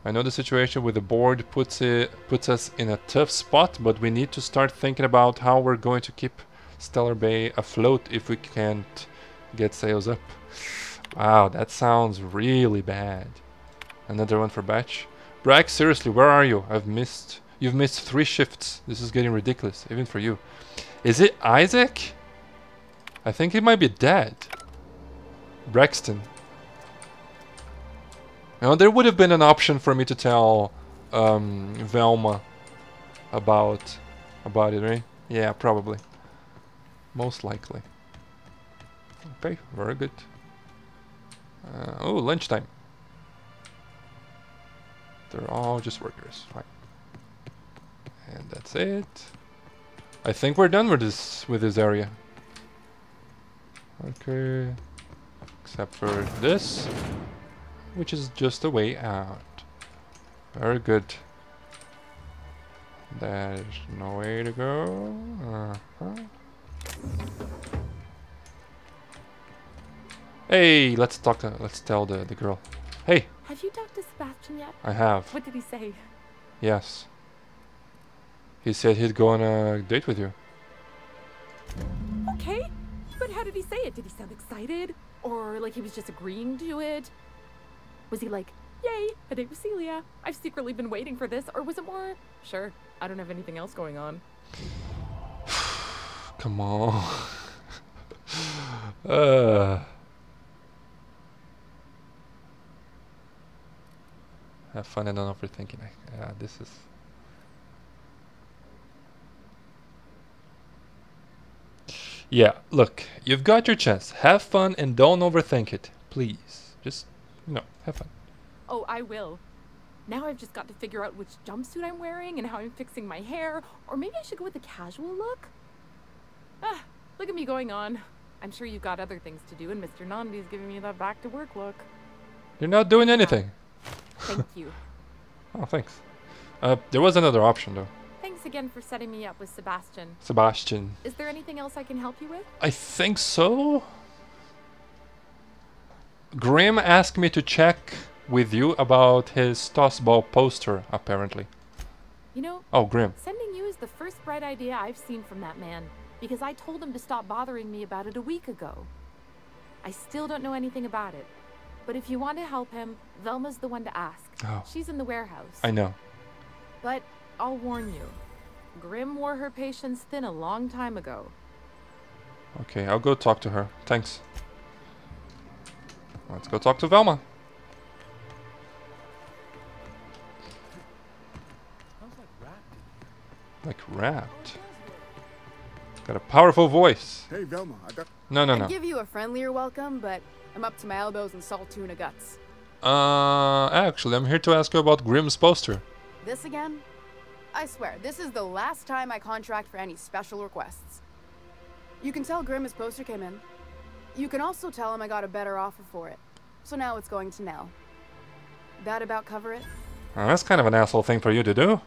S1: I know the situation with the board puts us in a tough spot, but we need to start thinking about how we're going to keep Stellar Bay afloat if we can't get sales up. Wow, that sounds really bad. Another one for batch. Brax, seriously, where are you? You've missed 3 shifts. This is getting ridiculous, even for you. Is it Isaac? I think he might be dead. Braxton. Now, there would have been an option for me to tell Velma about it, right? Yeah, probably. Most likely. Okay, very good. Oh, lunchtime. They're all just workers. Fine. And that's it. I think we're done with this area. Okay. Except for this, which is just a way out. Very good. There's no way to go. Hey, let's talk. Let's tell the girl. Hey.
S4: Have you talked to Sebastian yet?
S1: I have.
S4: What did he say?
S1: Yes. He said he'd go on a date with you.
S4: Okay, but how did he say it? Did he sound excited? Or like he was just agreeing to it? Was he like, yay, a date with Celia. I've secretly been waiting for this. Or was it more, sure, I don't have anything else going on.
S1: Come on. Have fun and don't overthink it. This is... Yeah, look, you've got your chance. Have fun and don't overthink it. Please. Just, have fun.
S4: Oh, I will. Now I've just got to figure out which jumpsuit I'm wearing and how I'm fixing my hair. Or maybe I should go with a casual look? Ah, look at me going on. I'm sure you've got other things to do, and Mr. Nandi's giving me that back-to-work look.
S1: You're not doing anything.
S4: Thank you.
S1: Oh, thanks. There was another option, though.
S4: Thanks again for setting me up with Sebastian.
S1: Sebastian.
S4: Is there anything else I can help you with?
S1: I think so. Grim asked me to check with you about his tossball poster, apparently.
S4: You know,
S1: oh, Grim.
S4: Sending you is the first bright idea I've seen from that man, because I told him to stop bothering me about it a week ago. I still don't know anything about it, but if you want to help him, Velma's the one to ask.
S1: Oh.
S4: She's in the warehouse.
S1: I know.
S4: But I'll warn you, Grim wore her patience thin a long time ago.
S1: Okay, I'll go talk to her. Thanks. Let's go talk to Velma. Like wrapped. Got a powerful voice.
S17: Hey Velma, I got.
S1: No.
S18: I'd give you a friendlier welcome, but I'm up to my elbows in salt tuna guts.
S1: Actually, I'm here to ask you about Grim's poster.
S18: This again? I swear, this is the last time I contract for any special requests. You can tell Grim his poster came in. You can also tell him I got a better offer for it. So now it's going to Nell. That about cover it?
S1: That's kind of an asshole thing for you to do.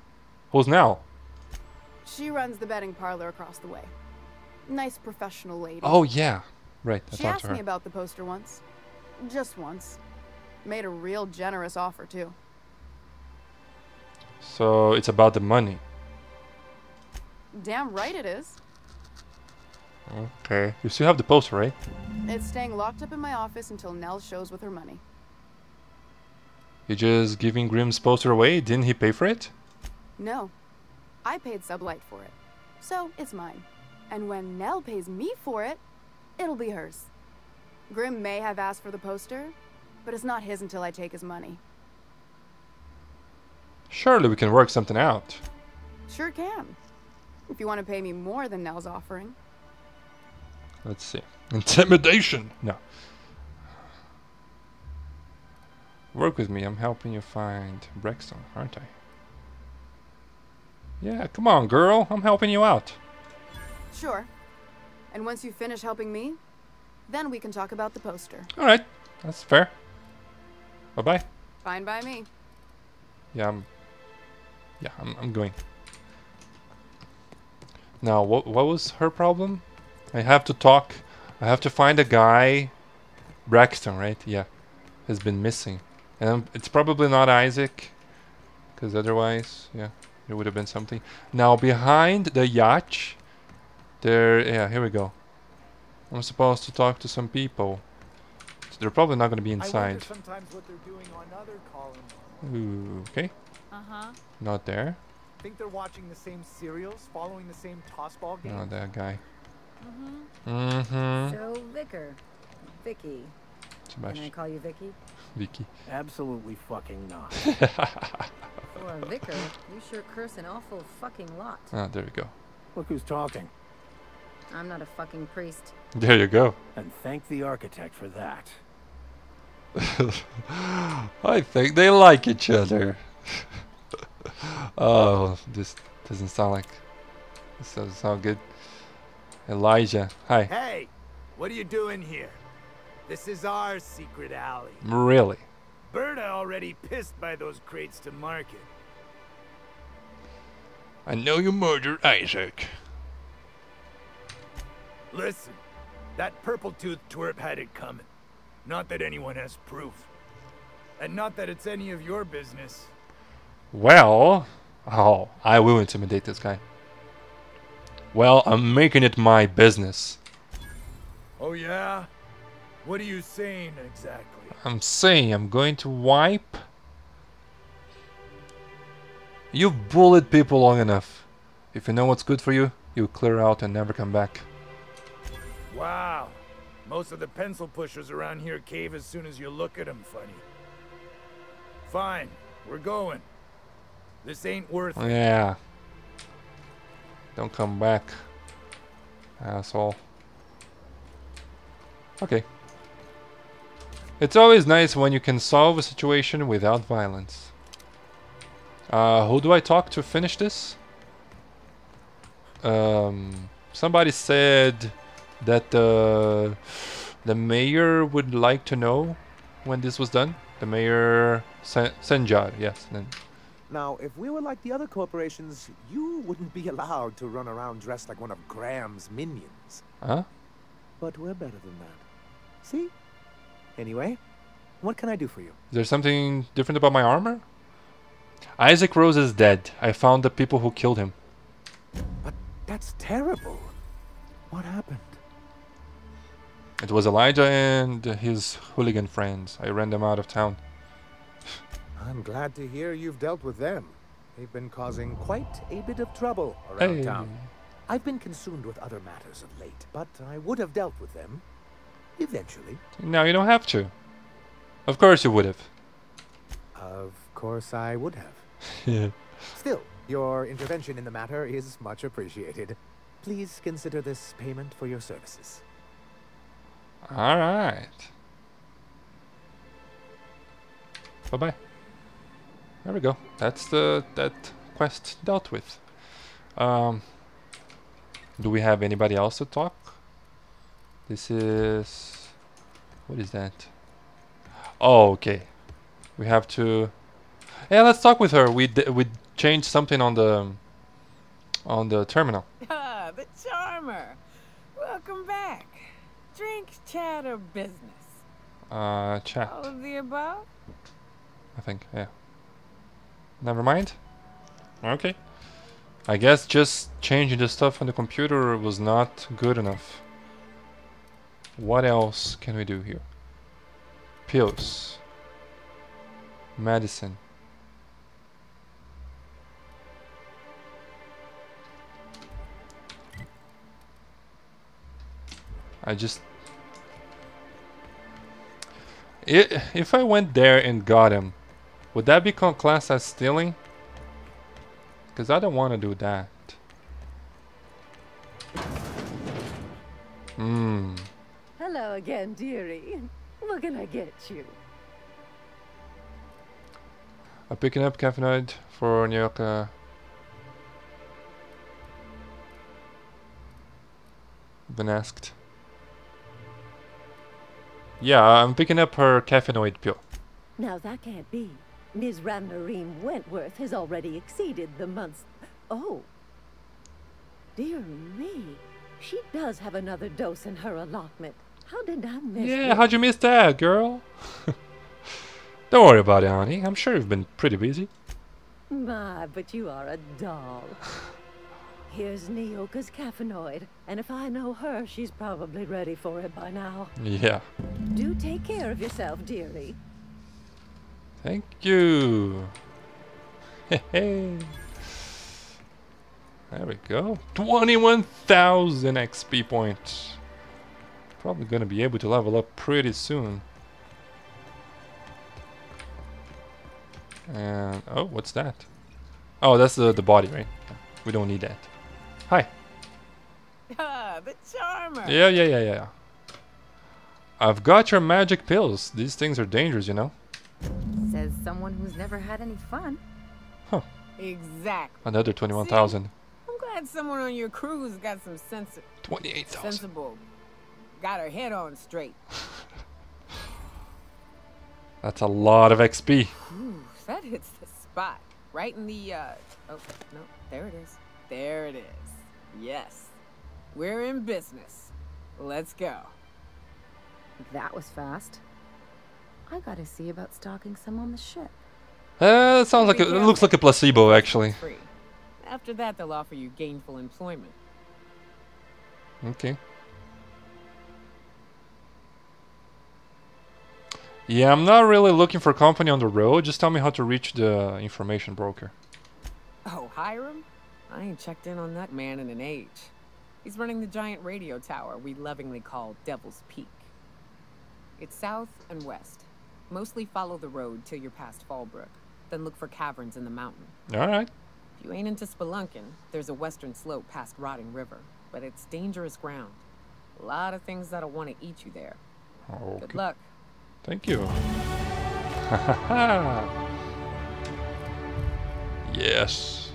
S1: Who's Nell?
S18: She runs the betting parlor across the way. Nice professional lady.
S1: Oh yeah, right. I
S18: She
S1: talked
S18: asked
S1: to her.
S18: me about the poster once. Just once. Made a real generous offer too.
S1: So it's about the money.
S18: Damn right it is.
S1: Okay. You still have the poster, right?
S18: It's staying locked up in my office until Nell shows with her money.
S1: You just giving Grim's poster away? Didn't he pay for it?
S18: No. I paid Sublight for it. So it's mine. And when Nell pays me for it, it'll be hers. Grim may have asked for the poster, but it's not his until I take his money.
S1: Surely we can work something out.
S18: Sure can. If you want to pay me more than Nell's offering.
S1: Let's see. Intimidation! No. Work with me. I'm helping you find Brexton, aren't I? Yeah, come on, girl. I'm helping you out.
S18: Sure. And once you finish helping me, then we can talk about the poster.
S1: Alright. That's fair. Bye-bye.
S18: Fine by me.
S1: Yeah, I'm going. Now, what was her problem? I have to talk. I have to find a guy. Braxton, right? Yeah. Has been missing. And it's probably not Isaac. Because otherwise, yeah, there would have been something. Now, behind the yacht, there, yeah, here we go. I'm supposed to talk to some people. So they're probably not going to be inside.
S5: I wonder sometimes what they're doing on other colonies.
S1: Ooh, okay.
S6: Uh-huh.
S1: Not there.
S5: Think they're watching the same serials, following the same tossball games?
S1: Oh, that guy.
S19: So, Vicky. Can I call you Vicky?
S1: Vicky.
S7: Absolutely fucking not.
S19: For a vicar, you sure curse an awful fucking lot.
S1: Ah, there we go.
S7: Look who's talking.
S19: I'm not a fucking priest.
S1: There you go.
S7: And thank the architect for that.
S1: I think they like each other. Oh, this doesn't sound like... This doesn't sound good. Elijah, hi.
S5: Hey, what are you doing here? This is our secret alley.
S1: Really?
S5: Berta already pissed by those crates to market.
S1: I know you murdered Isaac.
S5: Listen, that purple-toothed twerp had it coming. Not that anyone has proof. And not that it's any of your business.
S1: Well... Oh, I will intimidate this guy. Well, I'm making it my business.
S5: Oh yeah? What are you saying exactly?
S1: I'm saying I'm going to wipe... You've bullied people long enough. If you know what's good for you, you clear out and never come back.
S5: Wow. Most of the pencil pushers around here cave as soon as you look at them funny. Fine, we're going. This ain't worth it.
S1: Yeah. Don't come back, asshole. Okay. It's always nice when you can solve a situation without violence. Who do I talk to finish this? Somebody said that the mayor would like to know when this was done. The mayor Senjar, yes.
S5: Now, if we were like the other corporations, you wouldn't be allowed to run around dressed like one of Graham's minions.
S1: Huh?
S5: But we're better than that. See? Anyway, what can I do for you?
S1: Is there something different about my armor? Isaac Rose is dead. I found the people who killed him.
S5: But that's terrible. What happened?
S1: It was Elijah and his hooligan friends. I ran them out of town.
S5: I'm glad to hear you've dealt with them. They've been causing quite a bit of trouble around town. I've been consumed with other matters of late, but I would have dealt with them eventually.
S1: Now you don't have to. Of course you would have.
S5: Of course I would have. Still, your intervention in the matter is much appreciated. Please consider this payment for your services.
S1: All right. Bye-bye. There we go. That's that quest dealt with. Do we have anybody else to talk? This is... What is that? Oh, okay. We have to... Yeah, let's talk with her. We changed something on the terminal.
S20: Ah, the charmer. Welcome back. Drink, chat, or business?
S1: Chat.
S20: All of the above?
S1: I think, yeah. Never mind. Okay. I guess just changing the stuff on the computer was not good enough. What else can we do here? Pills. Medicine. I just... If I went there and got him, would that become classed as stealing? Because I don't want to do that.
S10: Hello again, dearie. What can I get you?
S1: I'm picking up caffeinoid for New York. Been asked. Yeah, I'm picking up her caffeinoid pill.
S10: Now that can't be. Ms. Ramnarine Wentworth has already exceeded the month's... Oh. Dear me. She does have another dose in her allotment. How did I miss
S1: Yeah, how'd you miss that, girl? Don't worry about it, honey. I'm sure you've been pretty busy.
S10: My, but you are a doll. Here's Nyoka's caffeinoid, and if I know her, she's probably ready for it by now.
S1: Yeah.
S10: Do take care of yourself, dearie.
S1: Thank you. Hey. There we go. 21,000 XP points. Probably gonna be able to level up pretty soon. And oh, what's that? Oh, that's the body, right? We don't need that. Hi.
S20: Ah, the charmer.
S1: Yeah. I've got your magic pills. These things are dangerous, you know.
S6: Says someone who's never had any fun.
S1: Huh.
S20: Exactly.
S1: Another 21,000.
S20: I'm glad someone on your crew's got some sense.
S1: 28,000.
S20: Sensible. Got her head on straight.
S1: That's a lot of XP.
S20: Ooh, that hits the spot. Right in the, oh, no, there it is. There it is. Yes. We're in business. Let's go.
S6: That was fast. I gotta see about stalking some on the ship.
S1: That sounds like it looks like a placebo, actually.
S20: Free. After that, they'll offer you gainful employment.
S1: Okay. Yeah, I'm not really looking for company on the road. Just tell me how to reach the information broker.
S20: Oh, Hiram? I ain't checked in on that man in an age. He's running the giant radio tower we lovingly call Devil's Peak. It's south and west. Mostly follow the road till you're past Fallbrook. Then look for caverns in the mountain.
S1: Alright.
S20: If you ain't into spelunking, there's a western slope past Rotting River. But it's dangerous ground. A lot of things that'll want to eat you there.
S1: Okay.
S20: Good luck.
S1: Thank you. Yes.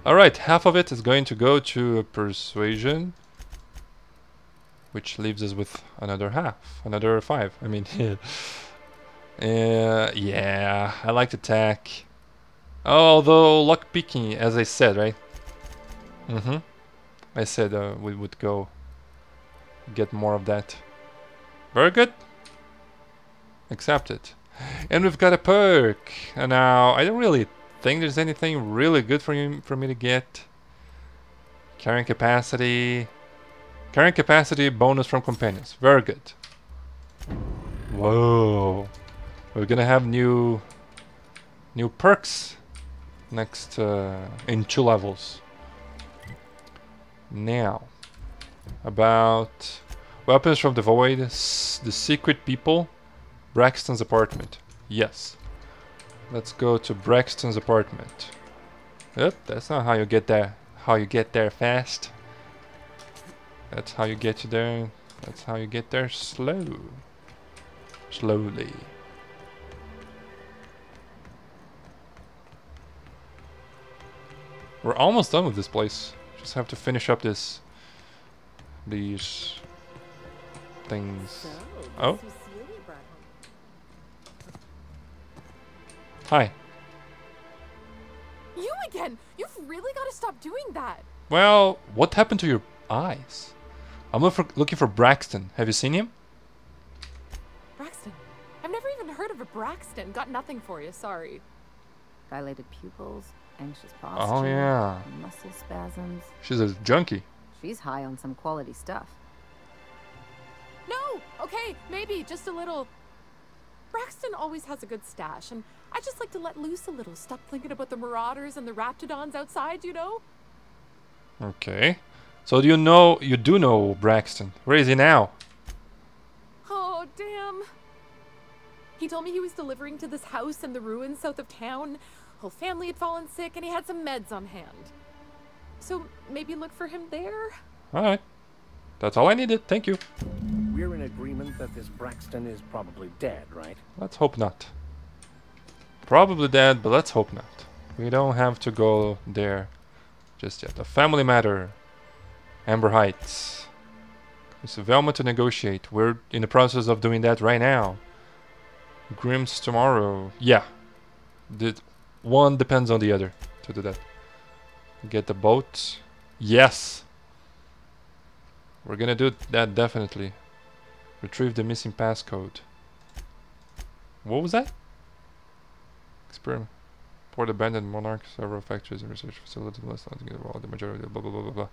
S1: Alright, half of it is going to go to persuasion, which leaves us with another half, another 5. I mean, yeah, I like to attack. Although luck picking, as I said, right? I said we would go get more of that. Very good. Accept it. And we've got a perk. And now I don't really think there's anything really good for me to get. Carrying capacity. Carrying capacity bonus from companions. Very good. Whoa. We're gonna have new perks next in 2 levels. Now, about weapons from the void, the secret people, Braxton's apartment. Yes. Let's go to Braxton's apartment. Yep, that's not how you get there. How you get there fast. That's how you get to there. That's how you get there slowly. We're almost done with this place. Just have to finish up these things. Oh. Hi.
S4: You again! You've really got to stop doing that!
S1: Well, what happened to your eyes? I'm looking for Braxton. Have you seen him?
S4: Braxton? I've never even heard of a Braxton. Got nothing for you, sorry.
S6: Dilated pupils, anxious posture,
S1: Oh yeah.
S6: muscle spasms.
S1: She's a junkie.
S6: She's high on some quality stuff.
S4: No! Okay, maybe, just a little. Braxton always has a good stash, and I just like to let loose a little. Stop thinking about the marauders and the raptidons outside, you know?
S1: Okay. So you do know Braxton. Where is he now?
S4: Oh, damn. He told me he was delivering to this house in the ruins south of town. Whole family had fallen sick and he had some meds on hand. So maybe look for him there?
S1: Alright. That's all I needed. Thank you.
S7: We're in agreement that this Braxton is probably dead, right?
S1: Let's hope not. Probably dead, but let's hope not. We don't have to go there just yet. A family matter. Amber Heights. It's Velma to negotiate. We're in the process of doing that right now. Grimm's tomorrow. Yeah. One depends on the other to do that. Get the boat. Yes. We're gonna do that definitely. Retrieve the missing passcode. What was that? Experiment. Port abandoned monarch, several factories and research facilities. Let's not get involved. The majority of blah blah blah blah blah.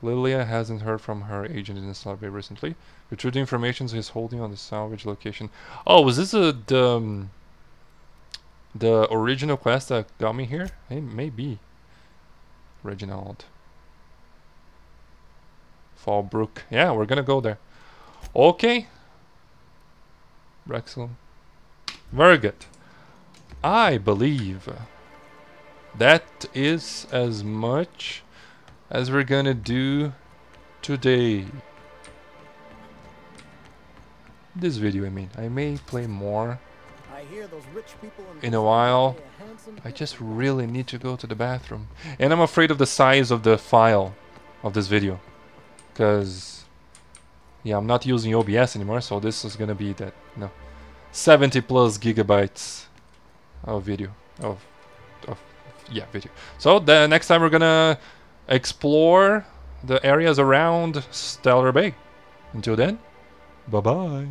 S1: Lilia hasn't heard from her agent in Salve recently. Retrieve the information he's holding on the salvage location. Oh, was this the original quest that got me here? Hey, maybe. Reginald. Fallbrook. Yeah, we're gonna go there. Okay. Rexel. Very good. I believe that is as much as we're gonna do today. This video, I mean. I may play more
S3: I hear those rich people
S1: in a while. I just really need to go to the bathroom. And I'm afraid of the size of the file of this video. Because, yeah, I'm not using OBS anymore, so this is gonna be that, 70 plus gigabytes of video. Yeah, video. So the next time we're gonna explore the areas around Stellar Bay. Until then, bye-bye.